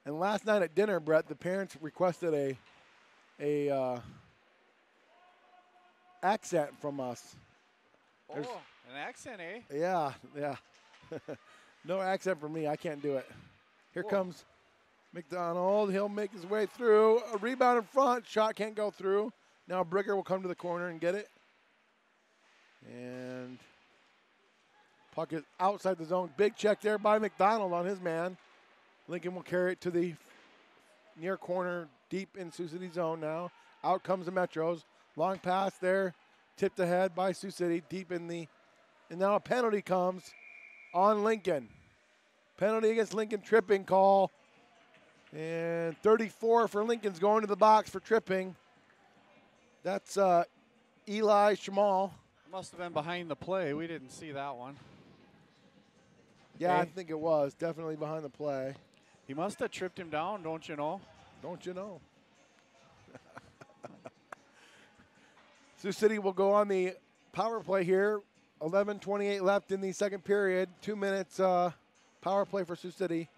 And last night at dinner, Brett, the parents requested a accent from us. An accent, eh? Yeah. No accent from me. I can't do it. Here comes McDonald, he'll make his way through. A rebound in front. Shot can't go through. Now Bricker will come to the corner and get it. And puck is outside the zone. Big check there by McDonald on his man. Lincoln will carry it to the near corner, deep in Sioux City zone now. Out comes the Metros. Long pass there, tipped ahead by Sioux City, deep in the, and now a penalty comes on Lincoln. Penalty against Lincoln, tripping call. And 34 for Lincoln's going to the box for tripping. That's Eli Shamal. Must have been behind the play. We didn't see that one. Yeah, I think it was. Definitely behind the play. He must have tripped him down, don't you know? Don't you know? Sioux City will go on the power play here. 11:28 left in the second period. 2 minutes power play for Sioux City.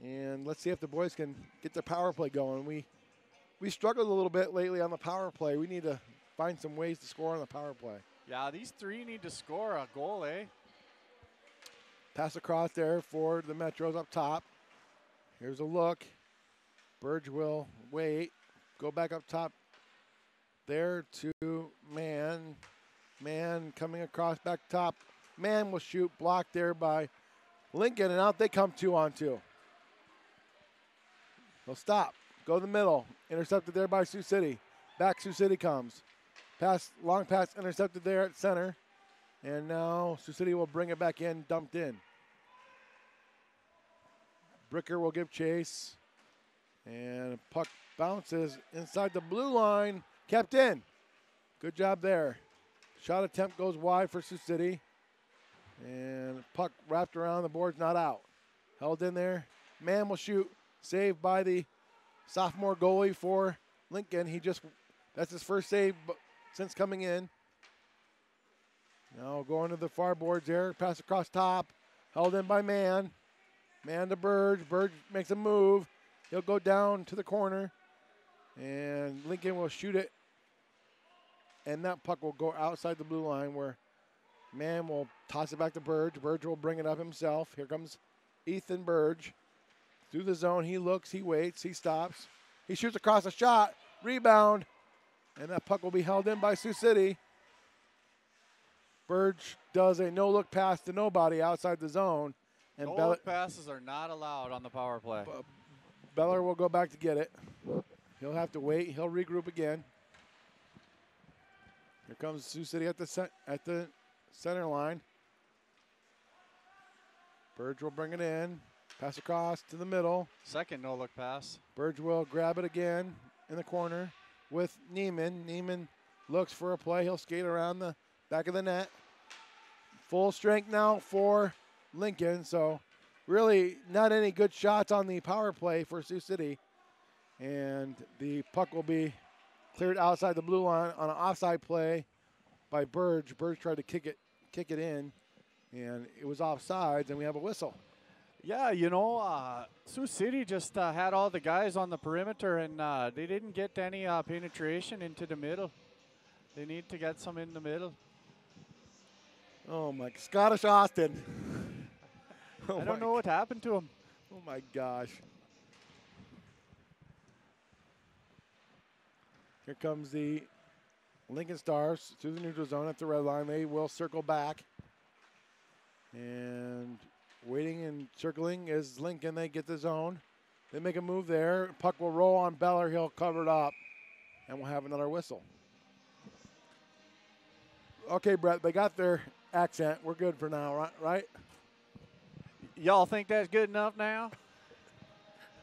And let's see if the boys can get the power play going. We struggled a little bit lately on the power play. We need to find some ways to score on the power play. Yeah, these three need to score a goal, eh? Pass across there for the Metros up top. Here's a look. Burge will wait. Go back up top there to Man. Man coming across back top. Man will shoot. Blocked there by Lincoln, and out they come 2-on-2. They'll stop. Go to the middle. Intercepted there by Sioux City. Back Sioux City comes. Pass, long pass intercepted there at center. And now Sioux City will bring it back in, dumped in. Bricker will give chase. And puck bounces inside the blue line. Kept in. Good job there. Shot attempt goes wide for Sioux City. And puck wrapped around the board's not out. Held in there. Man will shoot. Saved by the sophomore goalie for Lincoln. That's his first save since coming in. Now going to the far boards there. Pass across top. Held in by Man. Man to Burge. Burge makes a move. He'll go down to the corner. And Lincoln will shoot it. And that puck will go outside the blue line where Man will toss it back to Burge. Burge will bring it up himself. Here comes Ethan Burge. Through the zone, he looks, he waits, he stops. He shoots across a shot. Rebound. And that puck will be held in by Sioux City. Burge does a no-look pass to nobody outside the zone. And no-look passes are not allowed on the power play. Beller will go back to get it. He'll have to wait. He'll regroup again. Here comes Sioux City at the center line. Burge will bring it in. Pass across to the middle. Second no-look pass. Burge will grab it again in the corner with Neiman. Neiman looks for a play. He'll skate around the back of the net. Full strength now for Lincoln. So really not any good shots on the power play for Sioux City. And the puck will be cleared outside the blue line on an offside play by Burge. Burge tried to kick it in, and it was offsides, and we have a whistle. Yeah, you know, Sioux City just had all the guys on the perimeter, and they didn't get any penetration into the middle. They need to get some in the middle. Oh, my. Scottish Austin. I don't know what happened to him. Oh, my gosh. Here comes the Lincoln Stars through the neutral zone at the red line. They will circle back. And waiting and circling is Lincoln. They get the zone. They make a move there. Puck will roll on Beller. He'll cover it up. And we'll have another whistle. Okay, Brett, they got their accent. We're good for now, right? Y'all think that's good enough now?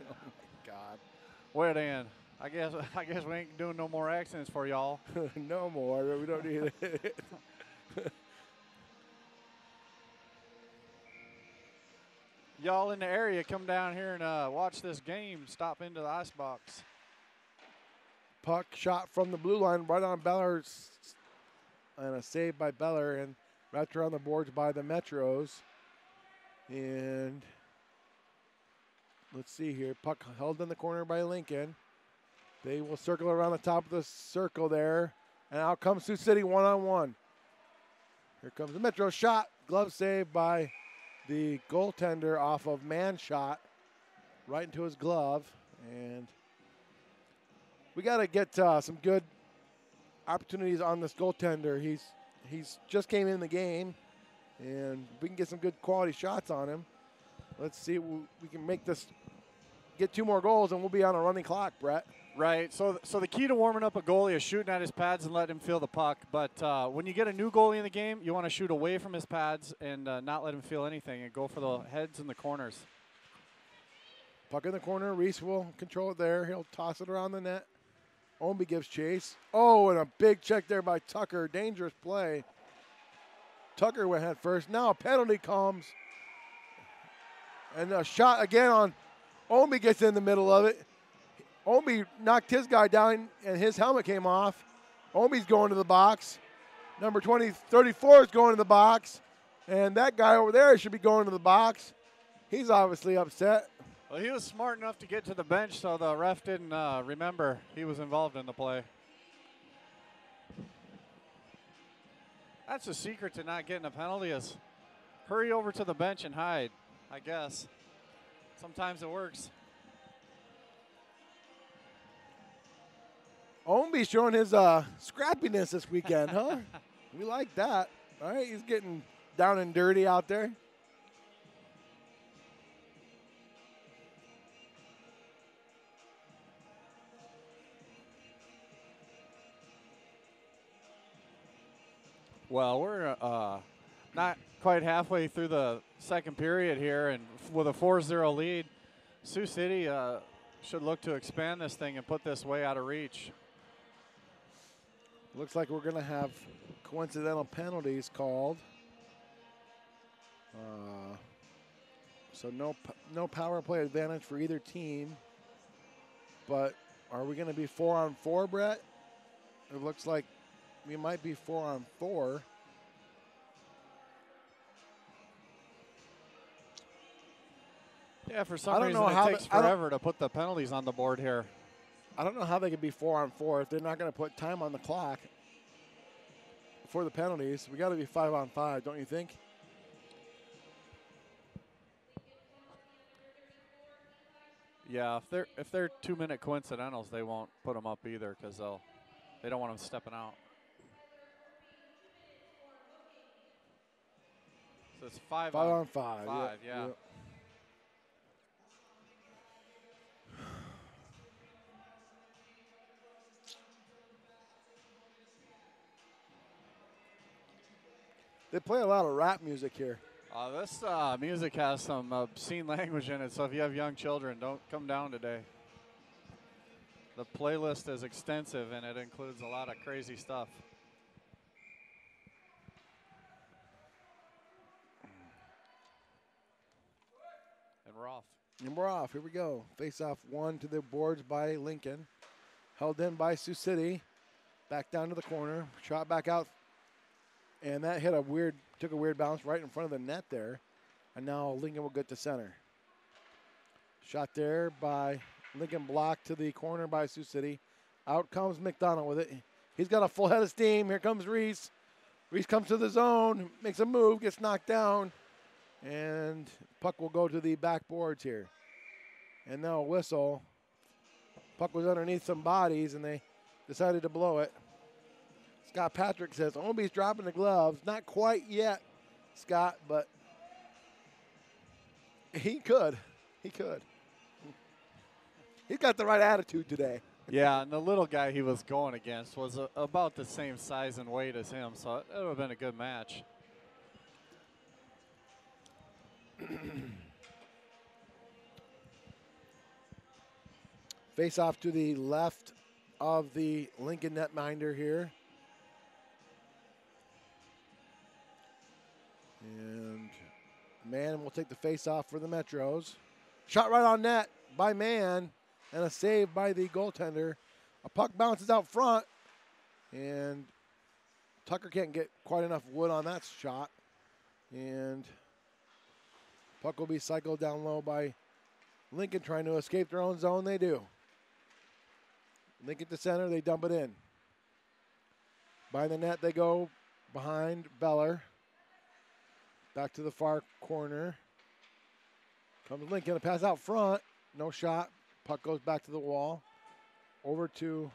Oh, my God. Well, then, I guess we ain't doing no more accents for y'all. No more. We don't need it. Y'all in the area, come down here and watch this game. Stop into the icebox. Puck shot from the blue line right on Beller's, and a save by Beller, and wrapped around the boards by the Metros. And let's see here. Puck held in the corner by Lincoln. They will circle around the top of the circle there. And out comes Sioux City one-on-one. Here comes the Metro shot. Glove save by the goaltender off of Man shot. right into his glove. And we got to get some good opportunities on this goaltender. He's just came in the game, and we can get some good quality shots on him. Let's see if we can make this, get 2 more goals, and we'll be on a running clock, Brett. Right. So the key to warming up a goalie is shooting at his pads and letting him feel the puck. But when you get a new goalie in the game, you want to shoot away from his pads and not let him feel anything and go for the heads and the corners. Puck in the corner. Reese will control it there. He'll toss it around the net. Omby gives chase. Oh, and a big check there by Tucker. Dangerous play. Tucker went head first. Now a penalty comes. And a shot again on Omby gets in the middle of it. Omby knocked his guy down, and his helmet came off. Omby's going to the box. Number 34 is going to the box. And that guy over there should be going to the box. He's obviously upset. Well, he was smart enough to get to the bench, so the ref didn't remember he was involved in the play. That's the secret to not getting a penalty is hurry over to the bench and hide, I guess. Sometimes it works. Omby's showing his scrappiness this weekend, huh? We like that. All right, he's getting down and dirty out there. Well, we're not quite halfway through the second period here, and with a 4-0 lead, Sioux City should look to expand this thing and put this way out of reach. Looks like we're going to have coincidental penalties called. So no power play advantage for either team. But are we going to be 4-on-4, Brett? It looks like we might be 4-on-4. Yeah, for some reason it takes forever to put the penalties on the board here. I don't know how they could be 4-on-4 if they're not going to put time on the clock for the penalties. We got to be 5-on-5, don't you think? Yeah, if they're 2-minute coincidentals, they won't put them up either because they don't want them stepping out. So it's 5-on-5. Yeah. Yep. They play a lot of rap music here. This music has some obscene language in it, so if you have young children, don't come down today. The playlist is extensive, and it includes a lot of crazy stuff. And we're off. And we're off. Here we go. Face-off 1 to the boards by Lincoln. Held in by Sioux City. Back down to the corner. Shot back out. And that took a weird bounce right in front of the net there. And now Lincoln will get to center. Shot there by Lincoln, blocked to the corner by Sioux City. Out comes McDonald with it. He's got a full head of steam. Here comes Reese. Reese comes to the zone, makes a move, gets knocked down. And puck will go to the backboards here. And now a whistle. Puck was underneath some bodies, and they decided to blow it. Scott Patrick says, Omby's dropping the gloves. Not quite yet, Scott, but he could. He could. He's got the right attitude today. Yeah, and the little guy he was going against was about the same size and weight as him, so it would have been a good match. Face off to the left of the Lincoln netminder here. And Mann will take the face-off for the Metros. Shot right on net by Mann, and a save by the goaltender. A puck bounces out front, and Tucker can't get quite enough wood on that shot. And puck will be cycled down low by Lincoln, trying to escape their own zone. They do. Lincoln to center, they dump it in. By the net they go behind Beller. Back to the far corner. Comes Lincoln, a pass out front. no shot. Puck goes back to the wall. Over to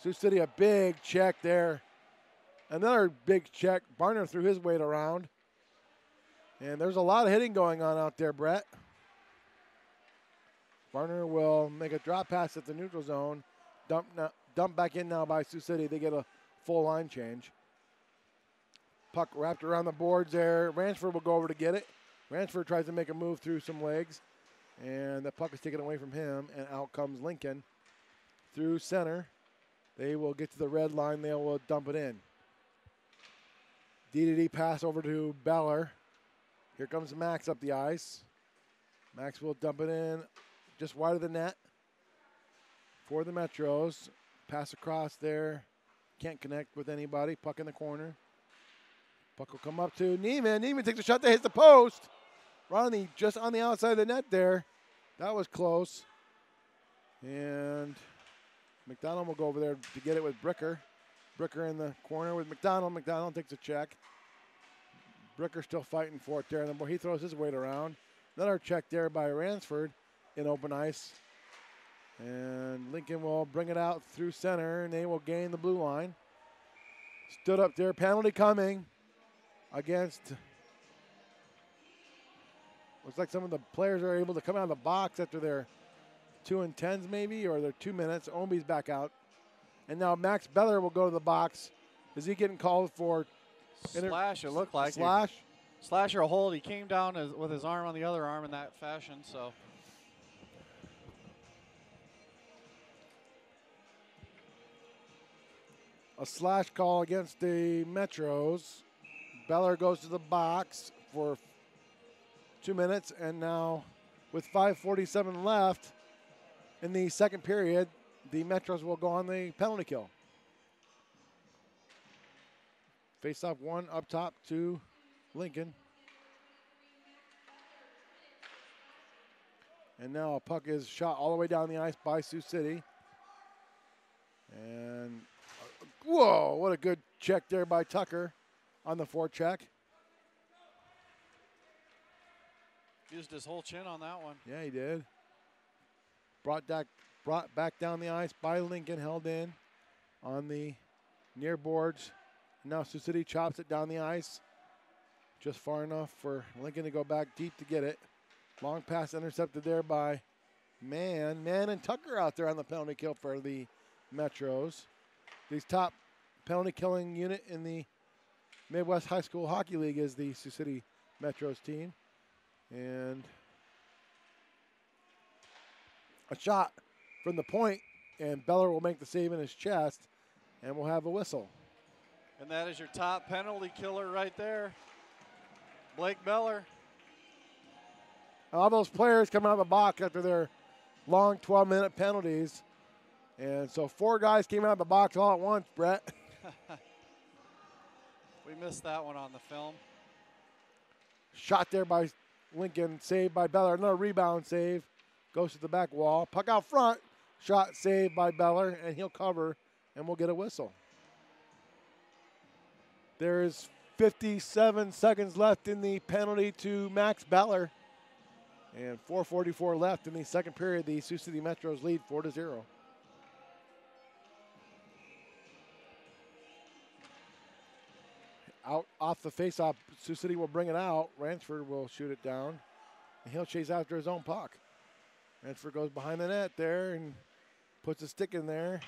Sioux City, a big check there. Another big check. Barner threw his weight around. And there's a lot of hitting going on out there, Brett. Barner will make a drop pass at the neutral zone. Dump back in now by Sioux City. They get a full line change. Puck wrapped around the boards there. Ransford will go over to get it. Ransford tries to make a move through some legs. And the puck is taken away from him. And out comes Lincoln through center. They will get to the red line. They will dump it in. D pass over to Beller. Here comes Max up the ice. Max will dump it in just wide of the net for the Metros. Pass across there. Can't connect with anybody. Puck in the corner. Puck will come up to Neiman. Neiman takes a shot that hits the post. Just on the outside of the net there. That was close. And McDonald will go over there to get it with Bricker. Bricker in the corner with McDonald. McDonald takes a check. Bricker still fighting for it there. And he throws his weight around. Another check there by Ransford in open ice. And Lincoln will bring it out through center, and they will gain the blue line. Stood up there. Penalty coming against. Looks like some of the players are able to come out of the box after their 2 and 10s maybe, or their 2 minutes. Omby's back out. And now Max Beller will go to the box. Is he getting called for? Slash, it looked like. Slash? Slash or hold. He came down with his arm on the other arm in that fashion, so. A slash call against the Metros. Beller goes to the box for 2 minutes, and now with 5:47 left in the second period, the Metros will go on the penalty kill. Face-off one up top to Lincoln. And now a puck is shot all the way down the ice by Sioux City. And whoa, what a good check there by Tucker on the forecheck. Used his whole chin on that one. Yeah, he did. Brought back down the ice by Lincoln, held in on the near boards. Now Sioux City chops it down the ice. Just far enough for Lincoln to go back deep to get it. Long pass intercepted there by Mann. Mann and Tucker out there on the penalty kill for the Metros. The top penalty killing unit in the Midwest High School Hockey League is the Sioux City Metros team. And a shot from the point, and Beller will make the save in his chest, and we'll have a whistle. And that is your top penalty killer right there, Blake Beller. All those players come out of the box after their long 12-minute penalties. And so 4 guys came out of the box all at once, Brett. We missed that one on the film. Shot there by Lincoln, saved by Beller. Another rebound save. Goes to the back wall. Puck out front. Shot saved by Beller, and he'll cover, and we'll get a whistle. There is 57 seconds left in the penalty to Max Beller. And 4:44 left in the second period. The Sioux City Metros lead 4-0. Out off the faceoff, Sioux City will bring it out. Ransford will shoot it down, and he'll chase after his own puck. Ransford goes behind the net there and puts a stick in there.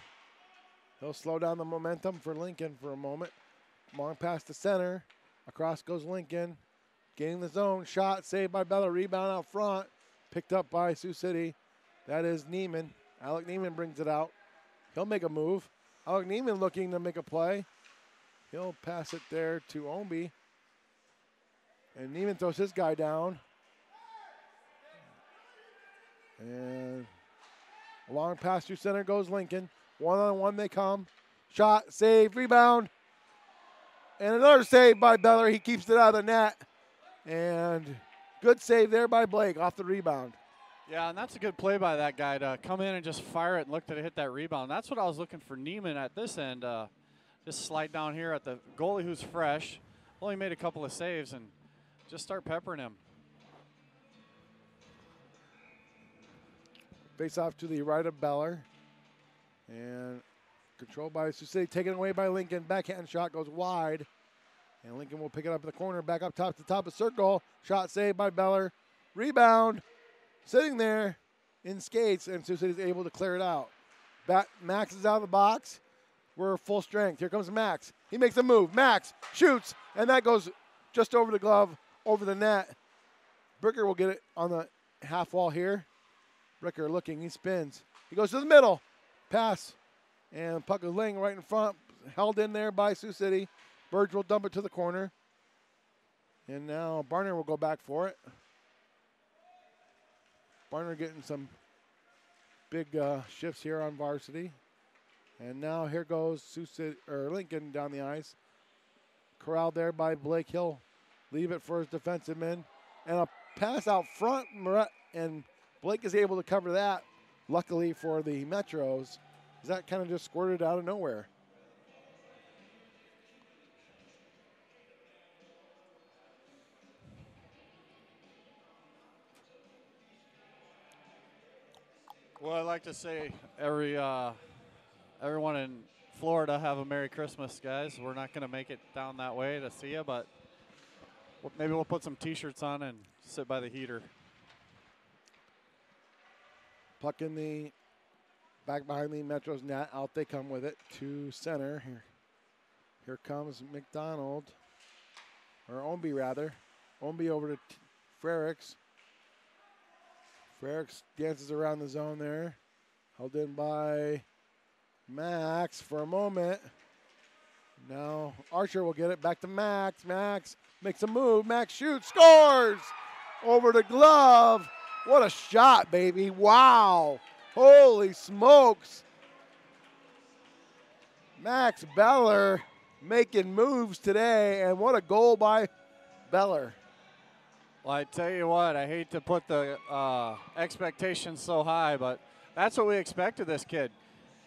He'll slow down the momentum for Lincoln for a moment. Long pass to center. Across goes Lincoln. Gaining the zone. Shot saved by Beller. Rebound out front. Picked up by Sioux City. That is Neiman. Alec Neiman brings it out. He'll make a move. Alec Neiman looking to make a play. He'll pass it there to Omby. And Neiman throws his guy down. And a long pass through center goes Lincoln. One-on-one they come. Shot, save, rebound. And another save by Beller. He keeps it out of the net. And good save there by Blake off the rebound. Yeah, and that's a good play by that guy to come in and just fire it and look to hit that rebound. That's what I was looking for Neiman at this end. Just slide down here at the goalie who's fresh. Only made a couple of saves and just start peppering him. Face off to the right of Beller. And controlled by Sioux City, taken away by Lincoln. Backhand shot goes wide. And Lincoln will pick it up in the corner, back up top to the top of circle. Shot saved by Beller. Rebound, sitting there in skates, and Sioux City is able to clear it out. Max is out of the box. We're full strength. Here comes Max. He makes a move. Max shoots, and that goes just over the glove, over the net. Bricker will get it on the half wall here. Bricker looking, he spins. He goes to the middle. Pass, and puck is laying right in front, held in there by Sioux City. Burge will dump it to the corner. And now Barner will go back for it. Barner getting some big shifts here on varsity. And now here goes Sioux City, or Lincoln down the ice. Corralled there by Blake Hill. Leave it for his defensive men. And a pass out front, and Blake is able to cover that. Luckily for the Metros, that kind of just squirted out of nowhere. Well, I'd like to say everyone in Florida have a Merry Christmas, guys. We're not going to make it down that way to see you, but maybe we'll put some T-shirts on and sit by the heater. Puck in the back behind the Metros net. Out they come with it to center. Here comes McDonald, or Omby rather. Omby over to Frericks. Frericks dances around the zone there. Held in by Max for a moment. Now Archer will get it back to Max. Max makes a move. Max shoots, scores! Over the glove. What a shot, baby. Wow. Holy smokes. Max Beller making moves today, and what a goal by Beller. Well, I tell you what, I hate to put the expectations so high, but that's what we expect of this kid.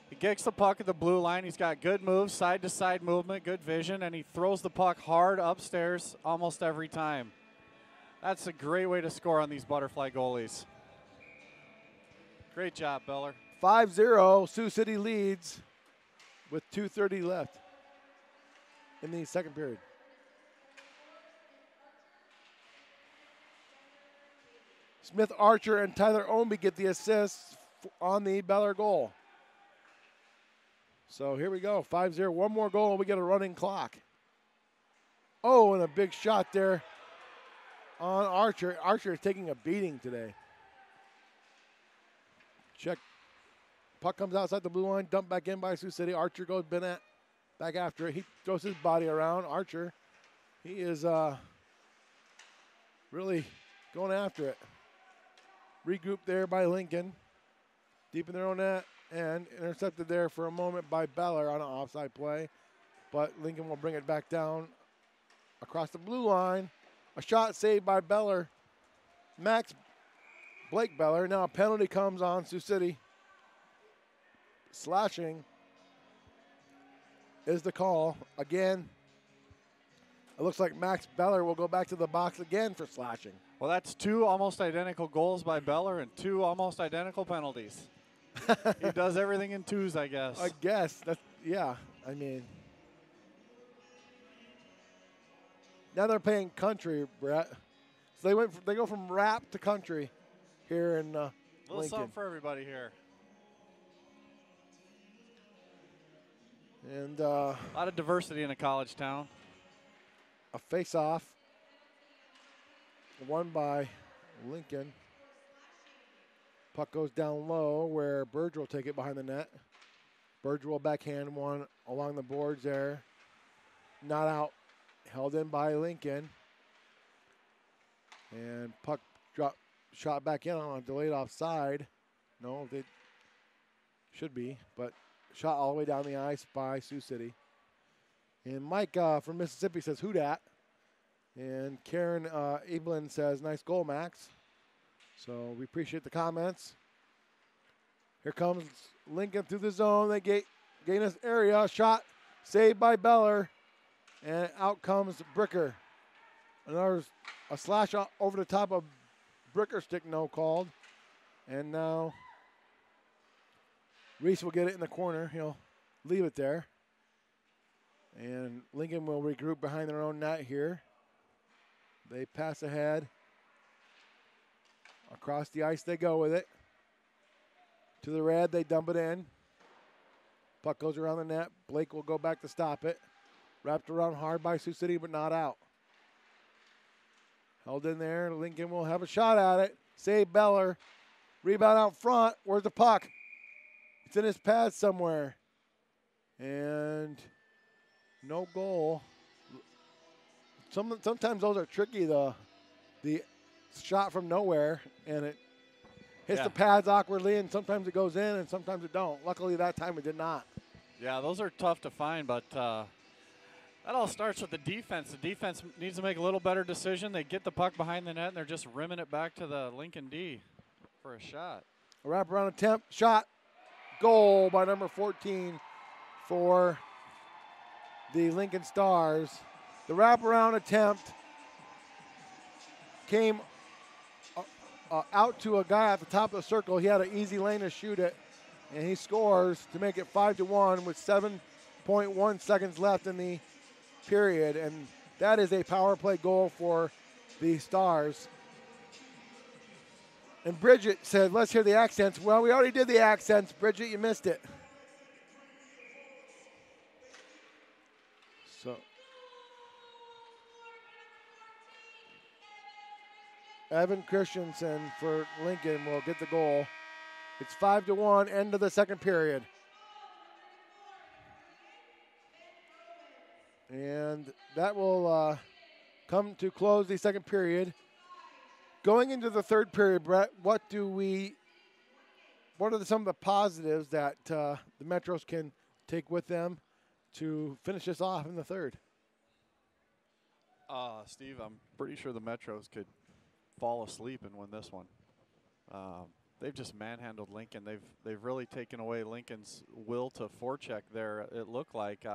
He kicks the puck at the blue line. He's got good moves, side-to-side movement, good vision, and he throws the puck hard upstairs almost every time. That's a great way to score on these butterfly goalies. Great job, Beller. 5-0, Sioux City leads with 2:30 left in the second period. Smith Archer and Tyler Omby get the assists on the Beller goal. So here we go, 5-0. One more goal and we get a running clock. Oh, and a big shot there on Archer. Archer is taking a beating today. Check. Puck comes outside the blue line, dumped back in by Sioux City. Archer goes back after it. He throws his body around. Archer, he is really going after it. Regrouped there by Lincoln. Deep in their own net and intercepted there for a moment by Beller on an offside play. But Lincoln will bring it back down across the blue line. A shot saved by Beller. Blake Beller. Now a penalty comes on Sioux City. Slashing is the call. Again, it looks like Max Beller will go back to the box again for slashing. Well, that's two almost identical goals by Beller and two almost identical penalties. He does everything in twos, I guess. I guess. Yeah, I mean. Now they're playing country, Brett. So they go from rap to country here in a little Lincoln. something for everybody here. And a lot of diversity in a college town. A face-off. Won by Lincoln. Puck goes down low where Burge will take it behind the net. Burge will backhand one along the boards there. Not out. Held in by Lincoln. And puck shot back in on a delayed offside. No, they should be, but shot all the way down the ice by Sioux City. And Mike from Mississippi says, "Who dat?" And Karen Eblin says, "Nice goal, Max." So we appreciate the comments. Here comes Lincoln through the zone. They gain this area. Shot saved by Beller. And out comes Bricker. Another slash over the top of Bricker stick, no called. And now Reese will get it in the corner. He'll leave it there. And Lincoln will regroup behind their own net here. They pass ahead. Across the ice they go with it. To the red, they dump it in. Puck goes around the net. Blake will go back to stop it. Wrapped around hard by Sioux City, but not out. Held in there. Lincoln will have a shot at it. Save Beller. Rebound out front. Where's the puck? It's in his pads somewhere. And no goal. Sometimes those are tricky, the shot from nowhere, and it hits the pads awkwardly, and sometimes it goes in, and sometimes it don't. Luckily, that time it did not. Yeah, those are tough to find, but that all starts with the defense. The defense needs to make a little better decision. They get the puck behind the net, and they're just rimming it back to the Lincoln D for a shot. A wraparound attempt, shot, goal by number 14 for the Lincoln Stars. The wraparound attempt came out to a guy at the top of the circle. He had an easy lane to shoot it, and he scores to make it 5-1 with 7.1 seconds left in the period, and that is a power play goal for the Stars. And Bridget said, let's hear the accents. Well, we already did the accents. Bridget, you missed it. So Evan Christensen for Lincoln will get the goal. It's 5-1, end of the second period. And that will come to close the second period. Going into the third period, Brett, what are some of the positives that the Metros can take with them to finish this off in the third? Steve, I'm pretty sure the Metros could fall asleep and win this one. They've just manhandled Lincoln. They've really taken away Lincoln's will to forecheck there. It looked like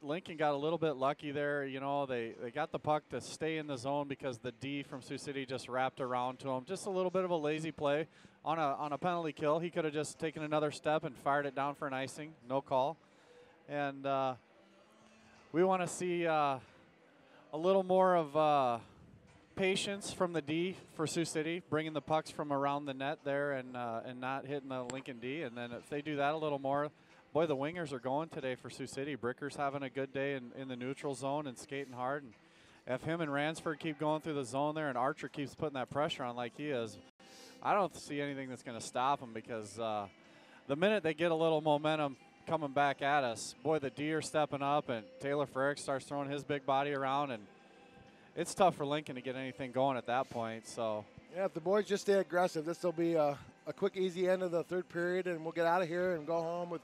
Lincoln got a little bit lucky there. You know, they got the puck to stay in the zone because the D from Sioux City just wrapped around to him. Just a little bit of a lazy play on a penalty kill. He could have just taken another step and fired it down for an icing. No call. And we want to see a little more of patience from the D for Sioux City, bringing the pucks from around the net there and not hitting the Lincoln D. And then if they do that a little more, boy, the wingers are going today for Sioux City. Bricker's having a good day in the neutral zone and skating hard. And if him and Ransford keep going through the zone there and Archer keeps putting that pressure on like he is, I don't see anything that's going to stop him because the minute they get a little momentum coming back at us, boy, the D are stepping up and Taylor Frerick starts throwing his big body around, and it's tough for Lincoln to get anything going at that point. So yeah, if the boys just stay aggressive, this will be a quick, easy end of the third period, and we'll get out of here and go home with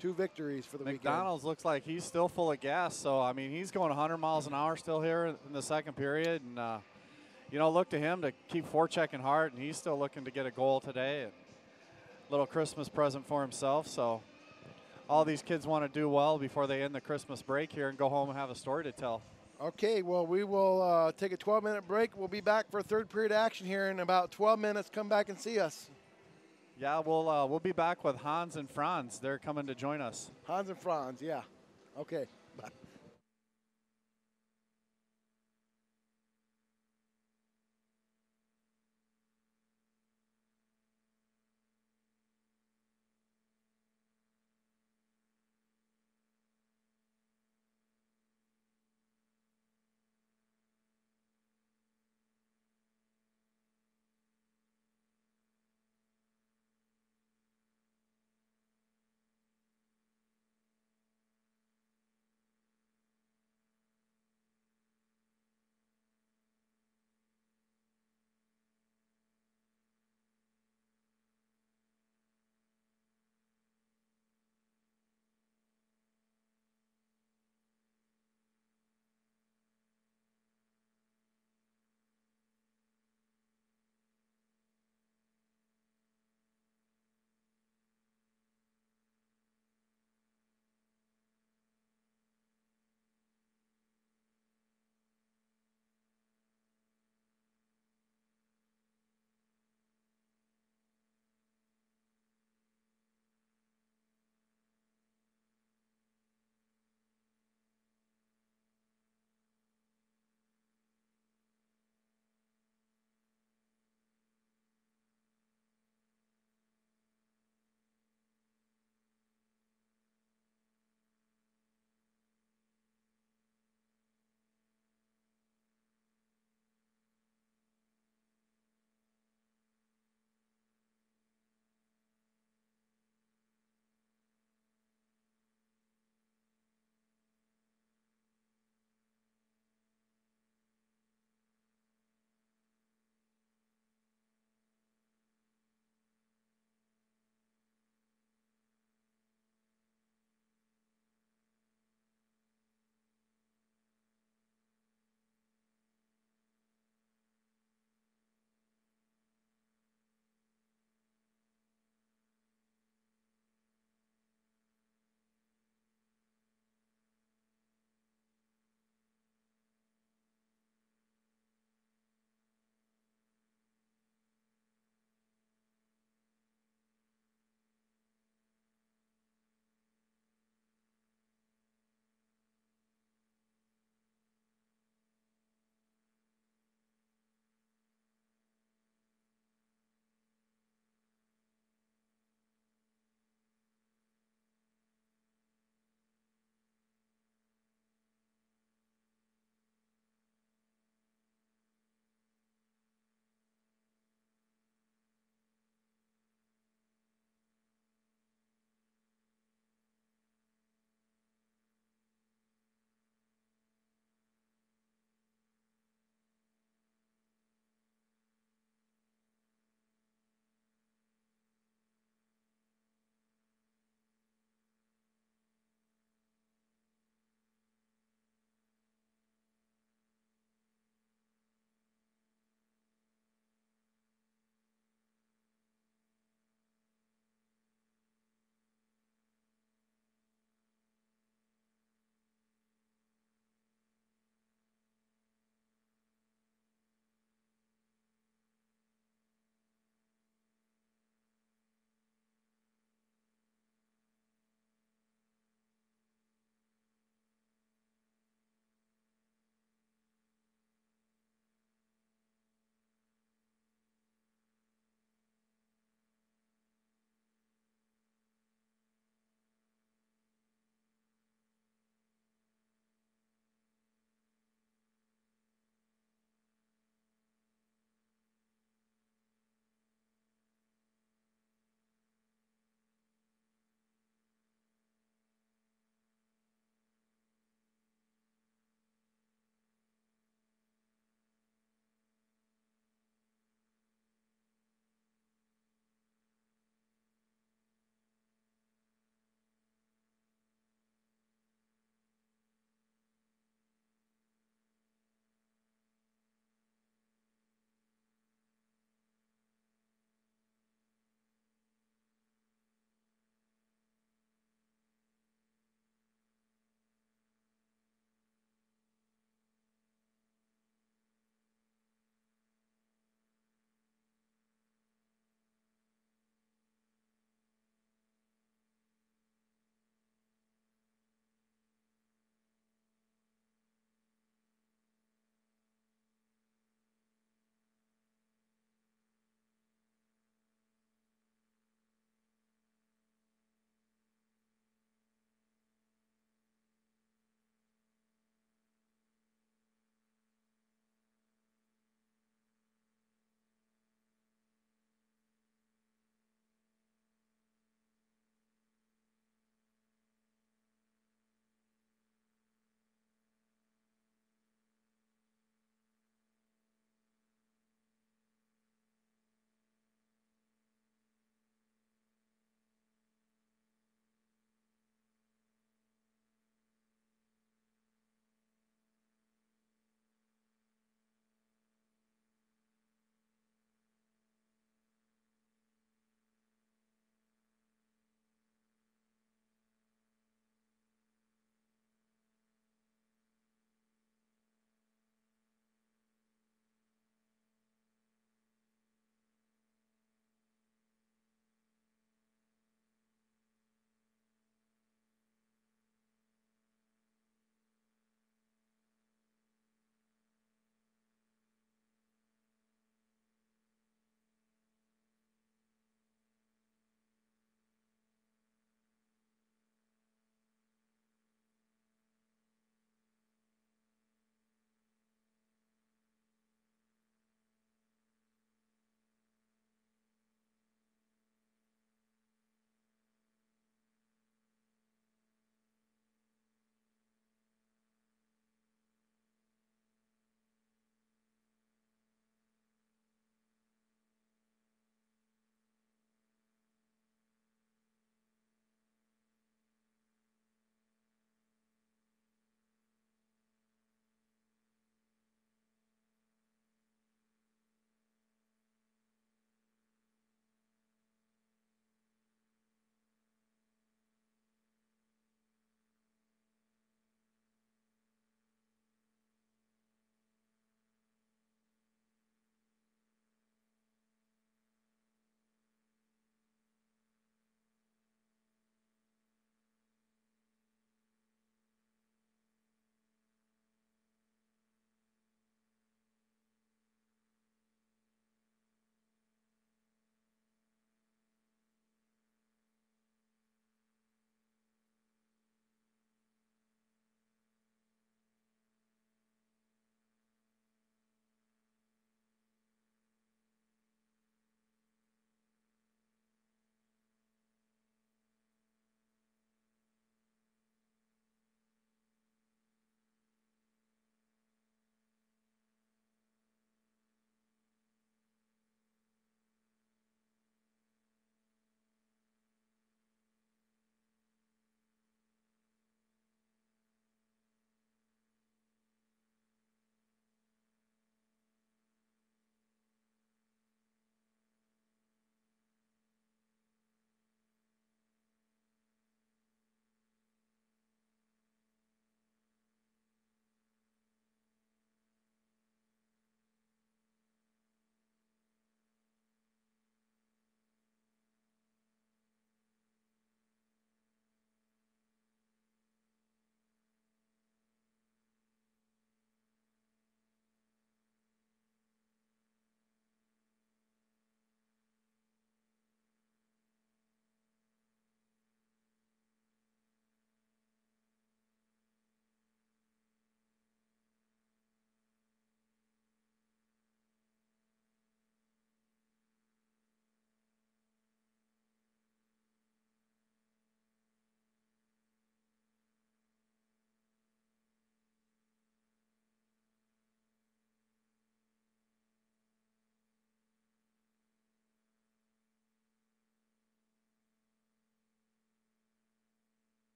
2 victories for the McDonald's looks like he's still full of gas. So, I mean, he's going 100 miles an hour still here in the second period. And, you know, look to him to keep forechecking hard, and he's still looking to get a goal today. And little Christmas present for himself. So all these kids want to do well before they end the Christmas break here and go home and have a story to tell. Okay, well, we will take a 12-minute break. We'll be back for third period action here in about 12 minutes. Come back and see us. Yeah, we'll be back with Hans and Franz. They're coming to join us. Hans and Franz, yeah. Okay, bye.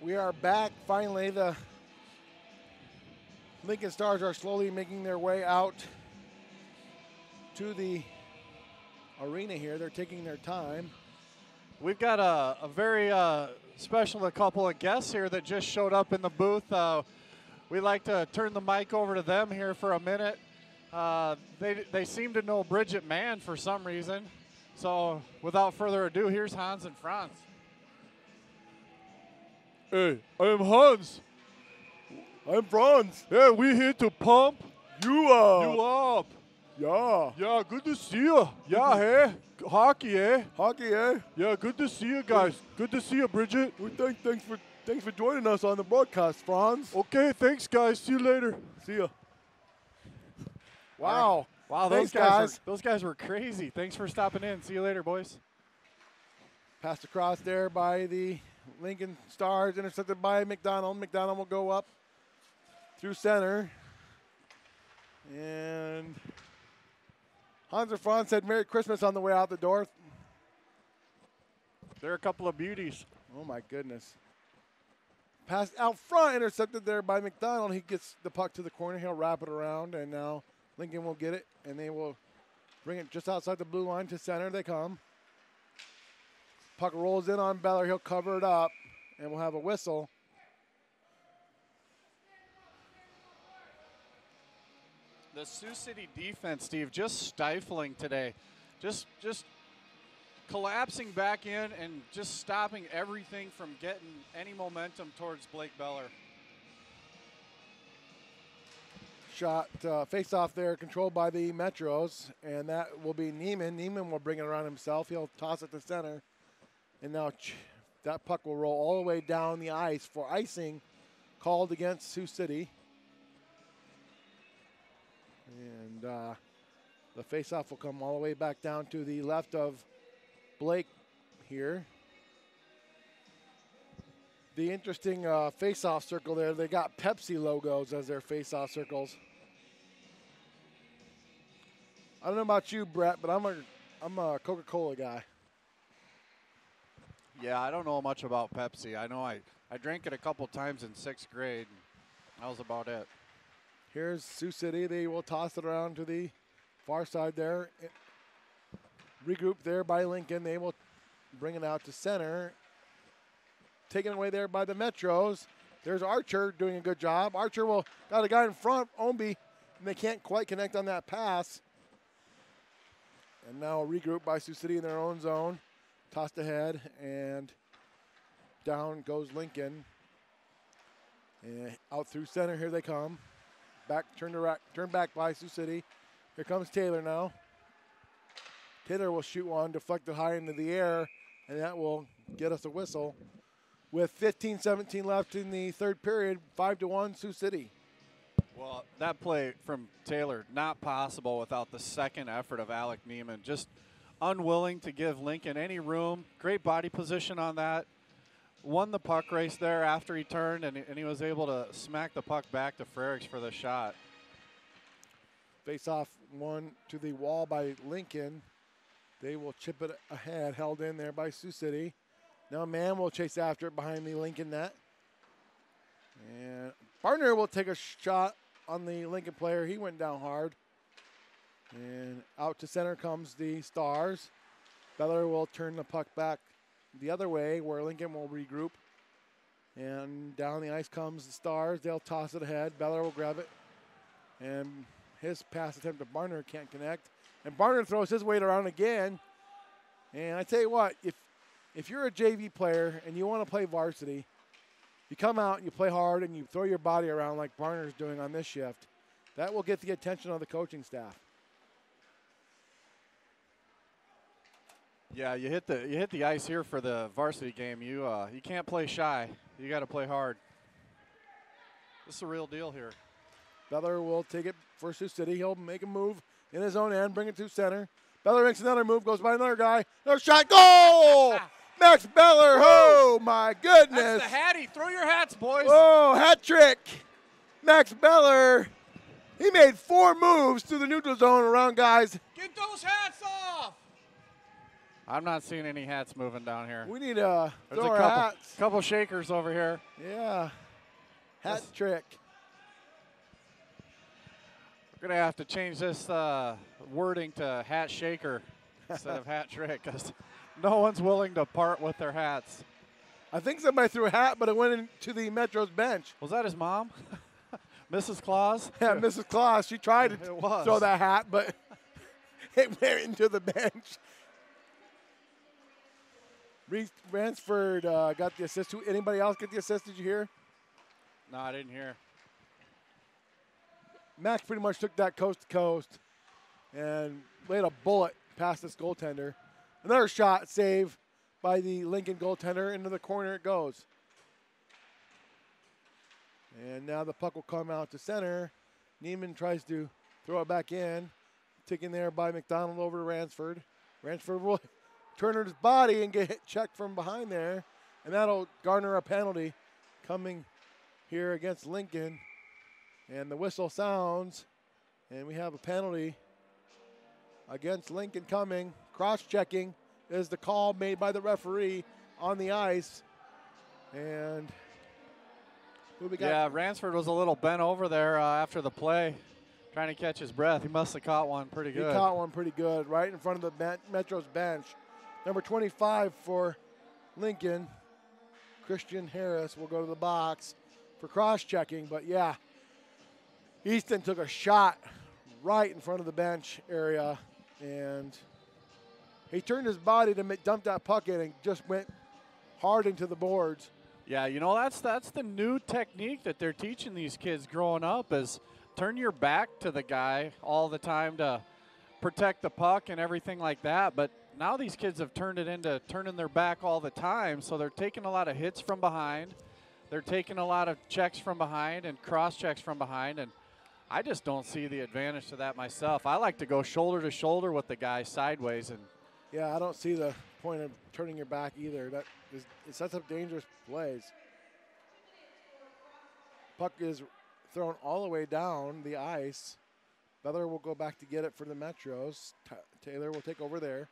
We are back finally. The Lincoln Stars are slowly making their way out to the arena here. They're taking their time. We've got a very special couple of guests here that just showed up in the booth. We'd like to turn the mic over to them here for a minute. They seem to know Bridget Mann for some reason. So without further ado, here's Hans and Franz. Hey, I'm Hans. I'm Franz. Yeah, we here to pump You up. you up. Yeah. Yeah, good to see you. Yeah, hey, hockey, eh? Hockey, eh? Yeah, good to see you guys. Good to see you, Bridget. Well, thanks for joining us on the broadcast, Franz. Okay, thanks, guys. See you later. See ya. Wow. Wow, Thanks, guys. those guys were crazy. Thanks for stopping in. See you later, boys. Passed across there by the Lincoln Stars, intercepted by McDonald. McDonald will go up through center. And Hans and Franz said Merry Christmas on the way out the door. They're a couple of beauties. Oh, my goodness. Pass out front, intercepted there by McDonald. He gets the puck to the corner. He'll wrap it around, and now Lincoln will get it, and they will bring it just outside the blue line to center. They come. Puck rolls in on Beller. He'll cover it up, and we'll have a whistle. The Sioux City defense, Steve, just stifling today. Just collapsing back in and just stopping everything from getting any momentum towards Blake Beller. Shot face-off there, controlled by the Metros, and that will be Neiman. Neiman will bring it around himself. He'll toss it to center, and now that puck will roll all the way down the ice for icing called against Sioux City. And the face-off will come all the way back down to the left of Blake here. The interesting face-off circle there, they got Pepsi logos as their face-off circles. I don't know about you, Brett, but I'm a Coca-Cola guy. Yeah, I don't know much about Pepsi. I know I drank it a couple times in 6th grade. That was about it. Here's Sioux City. They will toss it around to the far side there. Regroup there by Lincoln. They will bring it out to center. Taken away there by the Metros. There's Archer doing a good job. Archer will got a guy in front, Omby, and they can't quite connect on that pass. And now a regroup by Sioux City in their own zone. Tossed ahead, and down goes Lincoln. And out through center, here they come. Back, turn back by Sioux City. Here comes Taylor now. Taylor will shoot one, deflected high into the air, and that will get us a whistle. With 15-17 left in the third period, 5-1 Sioux City. Well, that play from Taylor, not possible without the second effort of Alec Neiman. Just unwilling to give Lincoln any room. Great body position on that. Won the puck race there after he turned, and he was able to smack the puck back to Frerichs for the shot. Face off one to the wall by Lincoln. They will chip it ahead, held in there by Sioux City. Now Mann will chase after it behind the Lincoln net. And Partner will take a shot on the Lincoln player. He went down hard. And out to center comes the Stars. Beller will turn the puck back the other way where Lincoln will regroup. And down the ice comes the Stars. They'll toss it ahead. Beller will grab it. And his pass attempt to Barner can't connect. And Barner throws his weight around again. And I tell you what, if you're a JV player and you want to play varsity, you come out and you play hard and you throw your body around like Barner's doing on this shift, that will get the attention of the coaching staff. Yeah, you hit the ice here for the varsity game. You can't play shy. You got to play hard. This is a real deal here. Beller will take it for Sioux City. He'll make a move in his own end, bring it to center. Beller makes another move, goes by another guy. Another shot, goal! Max Beller, oh my goodness. That's the Hattie. Throw your hats, boys. Oh, hat trick. Max Beller, he made 4 moves through the neutral zone around guys. Get those hats off. I'm not seeing any hats moving down here. We need to There's throw a our hats. couple shakers over here. Yeah. Hat Yes. trick. We're going to have to change this wording to hat shaker instead of hat trick because no one's willing to part with their hats. I think somebody threw a hat, but it went into the Metro's bench. Was that his mom? Mrs. Claus? Yeah, Mrs. Claus. She tried to throw that hat, but it went into the bench. Ransford got the assist. Anybody else get the assist? Did you hear? No, I didn't hear. Max pretty much took that coast to coast and laid a bullet past this goaltender. Another shot save by the Lincoln goaltender. Into the corner it goes. And now the puck will come out to center. Neiman tries to throw it back in. Taken there by McDonald over to Ransford. Ransford will turn his body and get hit checked from behind there. And that'll garner a penalty coming here against Lincoln. And the whistle sounds. And we have a penalty against Lincoln coming. Cross-checking is the call made by the referee on the ice. And who we got? Yeah, Ransford was a little bent over there after the play, trying to catch his breath. He must have caught one pretty good. He caught one pretty good, right in front of the Metro's bench. Number 25 for Lincoln, Christian Harris, will go to the box for cross-checking. But, yeah, Easton took a shot right in front of the bench area, and he turned his body to dump that puck in and just went hard into the boards. Yeah, you know, that's the new technique that they're teaching these kids growing up is turn your back to the guy all the time to protect the puck and everything like that. But now these kids have turned it into turning their back all the time, so they're taking a lot of hits from behind. They're taking a lot of checks from behind and cross-checks from behind, and I just don't see the advantage to that myself. I like to go shoulder to shoulder with the guy sideways. And yeah, I don't see the point of turning your back either. It sets up dangerous plays. Puck is thrown all the way down the ice. Beller will go back to get it for the Metros. Taylor will take over there.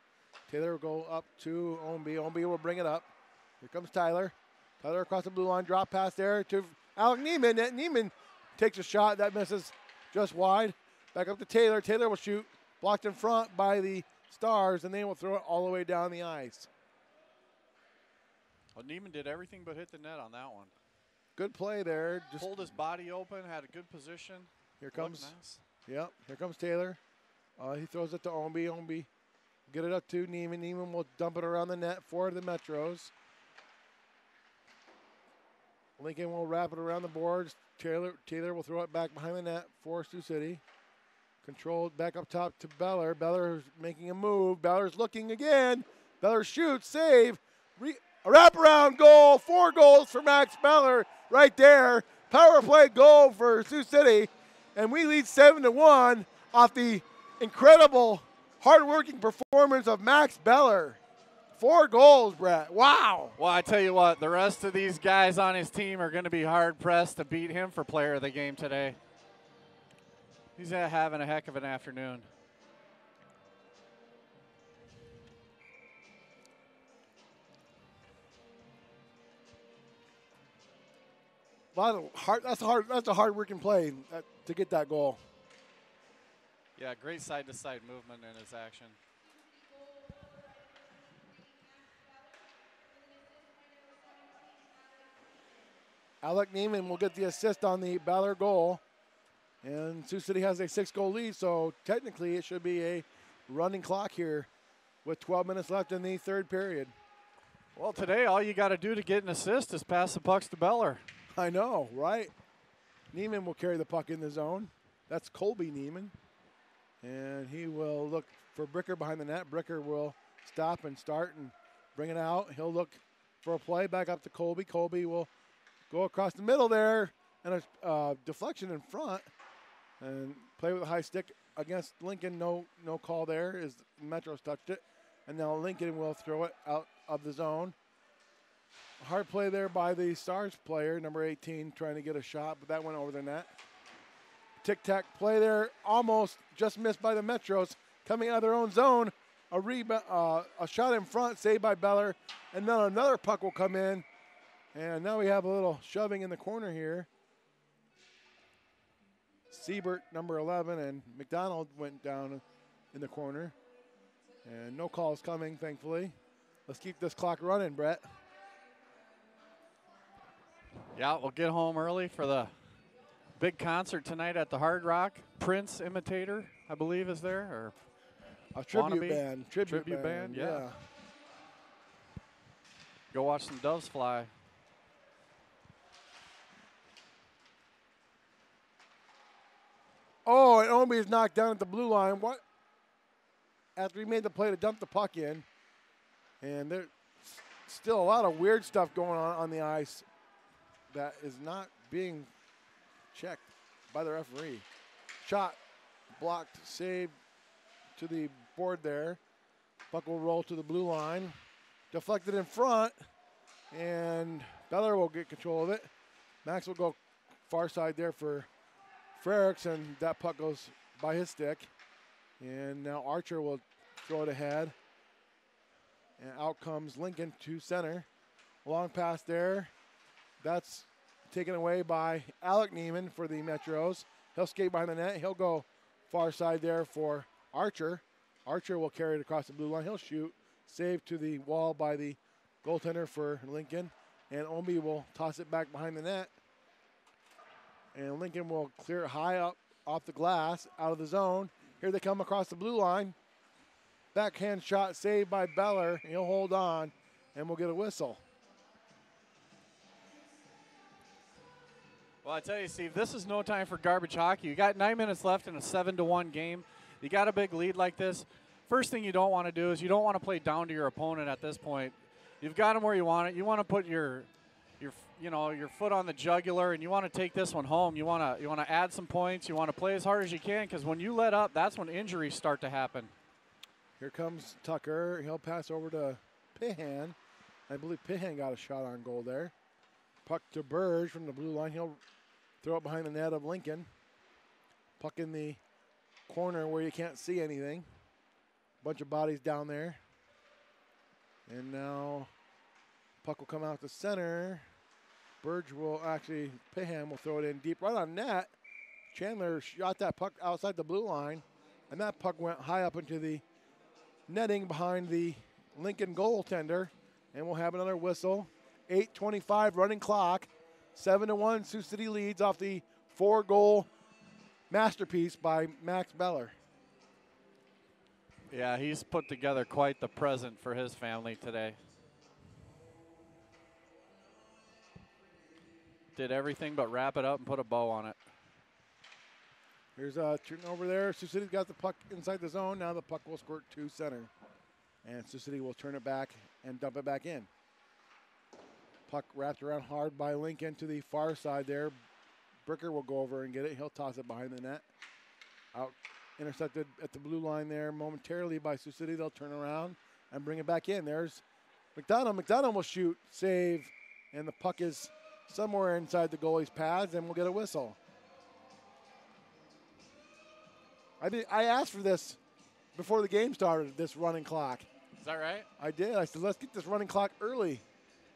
Taylor will go up to Omby. Omby will bring it up. Here comes Tyler. Tyler across the blue line. Drop pass there to Alec Neiman. Neiman takes a shot. That misses just wide. Back up to Taylor. Taylor will shoot. Blocked in front by the Stars, and they will throw it all the way down the ice. Well, Neiman did everything but hit the net on that one. Good play there. Just pulled his body open, had a good position. Here comes, nice. Yep, here comes Taylor. He throws it to Omby. Omby get it up to Neiman. Neiman will dump it around the net for the Metros. Lincoln will wrap it around the boards. Taylor will throw it back behind the net for Sioux City. Controlled back up top to Beller. Beller's making a move. Beller's looking again. Beller shoots, save. A wraparound goal. 4 goals for Max Beller right there. Power play goal for Sioux City. And we lead 7-1 off the incredible, hard-working performance of Max Beller. 4 goals, Brett. Wow. Well, I tell you what, the rest of these guys on his team are going to be hard-pressed to beat him for player of the game today. He's having a heck of an afternoon. That's a hard-working play to get that goal. Yeah, great side-to-side movement in his action. Alec Neiman will get the assist on the Ballard goal. And Sioux City has a 6-goal lead, so technically it should be a running clock here with 12 minutes left in the third period. Well, today all you got to do to get an assist is pass the pucks to Beller. I know, right? Neiman will carry the puck in the zone. That's Colby Neiman. And he will look for Bricker behind the net. Bricker will stop and start and bring it out. He'll look for a play back up to Colby. Colby will go across the middle there and a deflection in front. And play with a high stick against Lincoln. No call there as Metros touched it. And now Lincoln will throw it out of the zone. A hard play there by the Stars player, number 18, trying to get a shot, but that went over the net. Tic-tac play there, almost just missed by the Metros. Coming out of their own zone a shot in front, saved by Beller, and then another puck will come in. And now we have a little shoving in the corner here. Siebert, number 11, and McDonald went down in the corner. And no calls coming, thankfully. Let's keep this clock running, Brett. Yeah, we'll get home early for the big concert tonight at the Hard Rock. Prince Imitator, I believe, is there. Or a tribute wannabe? band. Tribute band, yeah. Go watch some doves fly. Oh, and Omi is knocked down at the blue line. What? After he made the play to dump the puck in. And there's still a lot of weird stuff going on the ice that is not being checked by the referee. Shot, blocked, saved to the board there. Puck will roll to the blue line. Deflected in front, and Beller will get control of it. Max will go far side there for Frericks, and that puck goes by his stick. And now Archer will throw it ahead. And out comes Lincoln to center. Long pass there. That's taken away by Alec Neiman for the Metros. He'll skate behind the net. He'll go far side there for Archer. Archer will carry it across the blue line. He'll shoot. Save to the wall by the goaltender for Lincoln. And Omi will toss it back behind the net. And Lincoln will clear it high up off the glass, out of the zone. Here they come across the blue line. Backhand shot saved by Beller. He'll hold on, and we'll get a whistle. Well, I tell you, Steve, this is no time for garbage hockey. You got 9 minutes left in a 7-1 game. You got a big lead like this. First thing you don't want to do is you don't want to play down to your opponent at this point. You've got them where you want it. You want to put your foot on the jugular, and you want to take this one home. You want to add some points. You want to play as hard as you can, because when you let up, that's when injuries start to happen. Here comes Tucker. He'll pass over to Pihan. I believe Pihan got a shot on goal there. Puck to Burge from the blue line. He'll throw it behind the net of Lincoln. Puck in the corner where you can't see anything. Bunch of bodies down there. And now puck will come out to center. Burge will actually, Pihan will throw it in deep right on net. Chandler shot that puck outside the blue line, and that puck went high up into the netting behind the Lincoln goaltender, and we'll have another whistle. 8:25 running clock. 7-1 Sioux City leads off the 4-goal masterpiece by Max Beller. Yeah, he's put together quite the present for his family today. Did everything but wrap it up and put a bow on it. Here's a turnover there. Sioux City's got the puck inside the zone. Now the puck will squirt to center. And Sioux City will turn it back and dump it back in. Puck wrapped around hard by Lincoln to the far side there. Bricker will go over and get it. He'll toss it behind the net. Out intercepted at the blue line there momentarily by Sioux City. They'll turn around and bring it back in. There's McDonald. McDonald will shoot, save, and the puck is somewhere inside the goalie's pads, and we'll get a whistle. I asked for this before the game started, this running clock. Is that right? I did. I said, let's get this running clock early.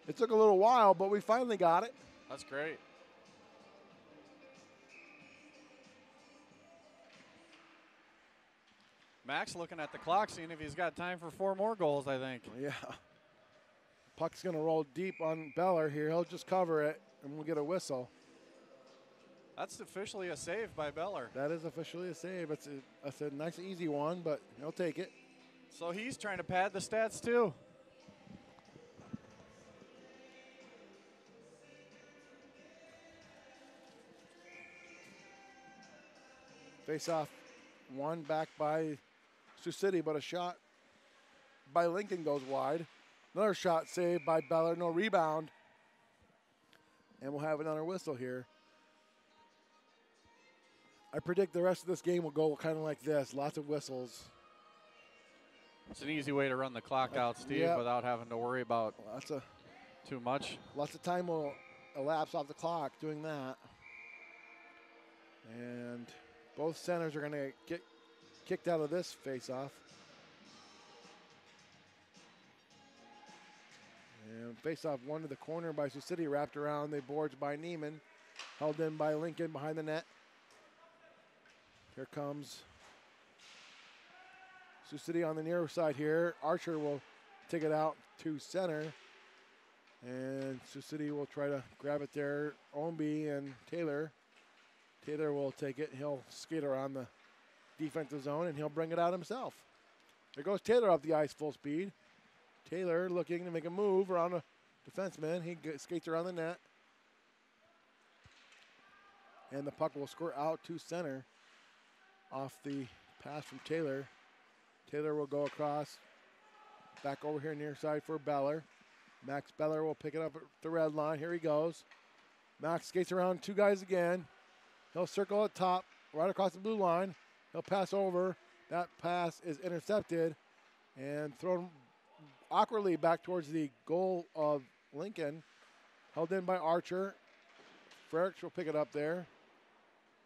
It took a little while, but we finally got it. That's great. Max looking at the clock, seeing if he's got time for 4 more goals, I think. Yeah. Puck's going to roll deep on Beller here. He'll just cover it, and we'll get a whistle. That's officially a save by Beller. That is officially a save. It's a nice, easy one, but he'll take it. So he's trying to pad the stats, too. Face-off, one back by Sioux City, but a shot by Lincoln goes wide. Another shot saved by Beller, no rebound. And we'll have another whistle here. I predict the rest of this game will go kind of like this, lots of whistles. It's an easy way to run the clock out, Steve, without having to worry about too much. Lots of time will elapse off the clock doing that. And both centers are going to get kicked out of this face-off. And face off one to the corner by Sioux City, wrapped around the boards by Neiman, held in by Lincoln behind the net. Here comes Sioux City on the near side here. Archer will take it out to center. And Sioux City will try to grab it there. Omby and Taylor. Taylor will take it. He'll skate around the defensive zone, and he'll bring it out himself. There goes Taylor up the ice full speed. Taylor looking to make a move around a defenseman. He skates around the net. And the puck will squirt out to center off the pass from Taylor. Taylor will go across, back over here near side for Beller. Max Beller will pick it up at the red line. Here he goes. Max skates around two guys again. He'll circle at top, right across the blue line. He'll pass over. That pass is intercepted and thrown awkwardly back towards the goal of Lincoln. Held in by Archer. Frericks will pick it up there.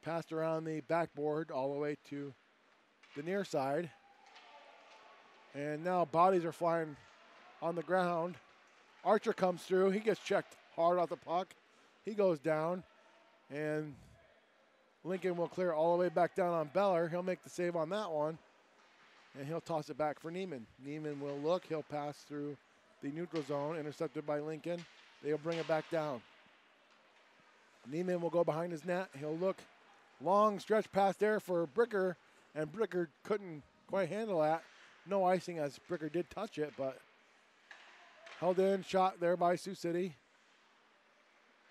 Passed around the backboard all the way to the near side. And now bodies are flying on the ground. Archer comes through. He gets checked hard off the puck. He goes down. And Lincoln will clear all the way back down on Beller. He'll make the save on that one. And he'll toss it back for Neiman. Neiman will look. He'll pass through the neutral zone, intercepted by Lincoln. They'll bring it back down. Neiman will go behind his net. He'll look. Long stretch pass there for Bricker, and Bricker couldn't quite handle that. No icing as Bricker did touch it, but held in, shot there by Sioux City.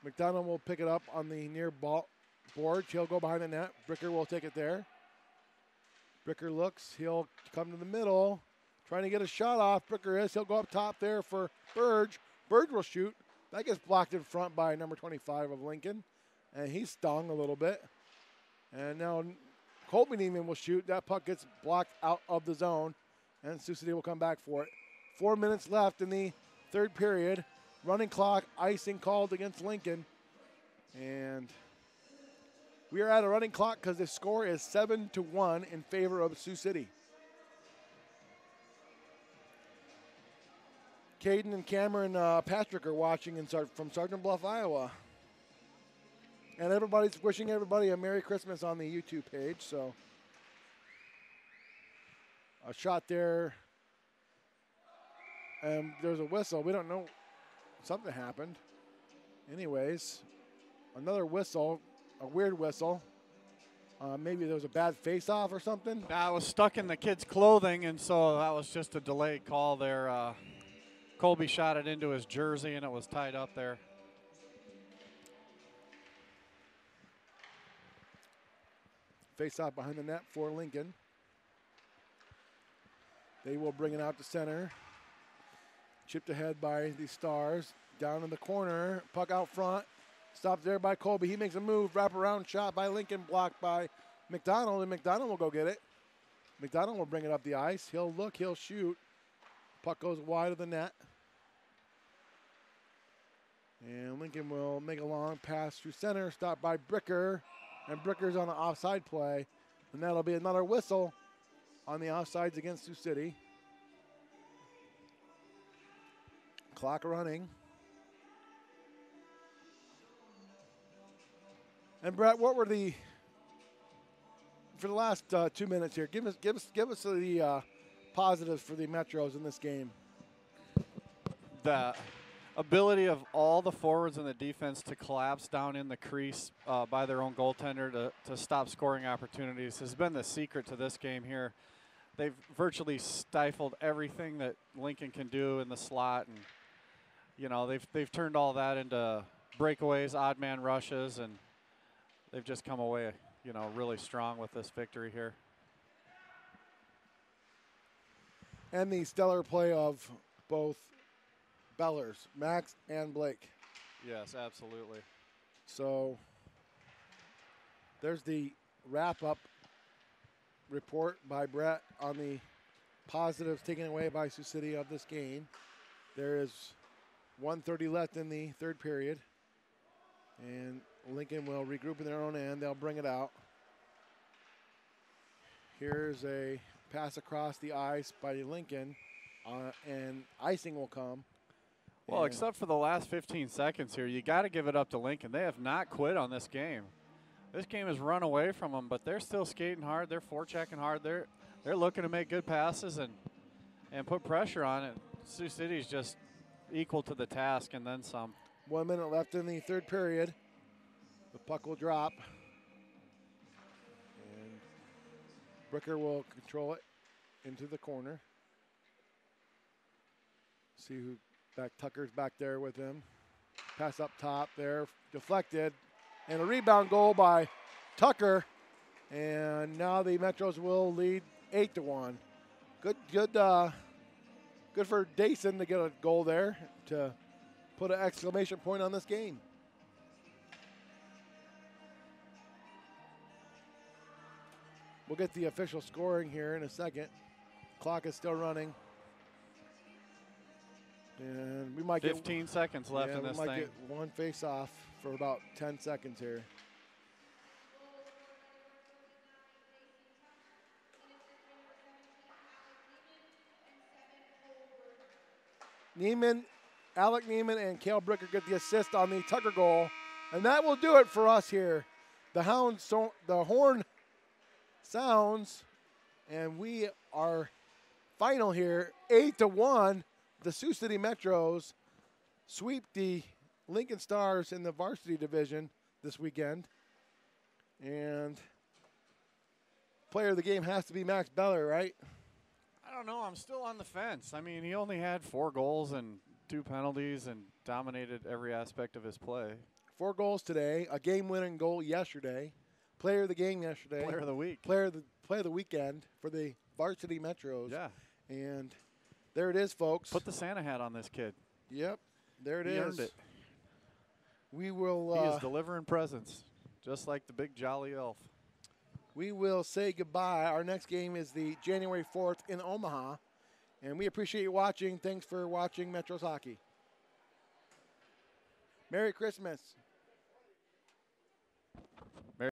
McDonald will pick it up on the near ball board. He'll go behind the net. Bricker will take it there. Bricker looks. He'll come to the middle, trying to get a shot off. Bricker is. He'll go up top there for Burge. Burge will shoot. That gets blocked in front by number 25 of Lincoln, and he's stung a little bit. And now Colby Neiman will shoot. That puck gets blocked out of the zone, and Sioux City will come back for it. 4 minutes left in the third period. Running clock, icing called against Lincoln. And we are at a running clock because the score is 7-1 in favor of Sioux City. Caden and Cameron Patrick are watching from Sergeant Bluff, Iowa. And everybody's wishing everybody a Merry Christmas on the YouTube page. So a shot there. And there's a whistle. We don't know. Something happened. Anyways, another whistle, a weird whistle. Maybe there was a bad face-off or something. I was stuck in the kid's clothing, and so that was just a delayed call there. Colby shot it into his jersey, and it was tied up there. Face-off behind the net for Lincoln. They will bring it out to center. Chipped ahead by the Stars. Down in the corner. Puck out front. Stopped there by Colby. He makes a move. Wraparound shot by Lincoln. Blocked by McDonald. And McDonald will go get it. McDonald will bring it up the ice. He'll look. He'll shoot. Puck goes wide of the net. And Lincoln will make a long pass through center. Stopped by Bricker. And Bricker's on an offside play. And that'll be another whistle on the offsides against Sioux City. Clock running. And Brett, what were the for the last 2 minutes here? Give us the positives for the Metros in this game. The ability of all the forwards in the defense to collapse down in the crease by their own goaltender to stop scoring opportunities has been the secret to this game here. They've virtually stifled everything that Lincoln can do in the slot, and you know they've turned all that into breakaways, odd man rushes, and they've just come away, you know, really strong with this victory here. And the stellar play of both Bellers, Max and Blake. Yes, absolutely. So there's the wrap-up report by Brett on the positives taken away by Sioux City of this game. There is 1:30 left in the third period. And Lincoln will regroup in their own end. They'll bring it out. Here's a pass across the ice by Lincoln, and icing will come. Well, except for the last 15 seconds here, you got to give it up to Lincoln. They have not quit on this game. This game has run away from them, but they're still skating hard. They're forechecking hard. They're looking to make good passes and put pressure on it. Sioux City's just equal to the task and then some. 1 minute left in the third period. The puck will drop. And Bricker will control it into the corner. See who back. Tucker's back there with him. Pass up top there, deflected. And a rebound goal by Tucker. And now the Metros will lead 8-1. Good for Dayson to get a goal there to put an exclamation point on this game. We'll get the official scoring here in a second. Clock is still running. And we might 15 seconds left in this we might thing. get one face-off for about 10 seconds here. Alec Neiman and Cale Bricker get the assist on the Tucker goal. And that will do it for us here. The horn sounds, and we are final here, 8-1. The Sioux City Metros sweep the Lincoln Stars in the varsity division this weekend. And player of the game has to be Max Beller, right? I don't know. I'm still on the fence. I mean, he only had 4 goals and 2 penalties and dominated every aspect of his play. 4 goals today, a game-winning goal yesterday, player of the game yesterday. Player of the week. Player of the weekend for the Varsity Metros. Yeah. And there it is, folks. Put the Santa hat on this kid. Yep, there it is. He earned it. We will. He is delivering presents, just like the big jolly elf. We will say goodbye. Our next game is the January 4th in Omaha. And we appreciate you watching. Thanks for watching Metros Hockey. Merry Christmas.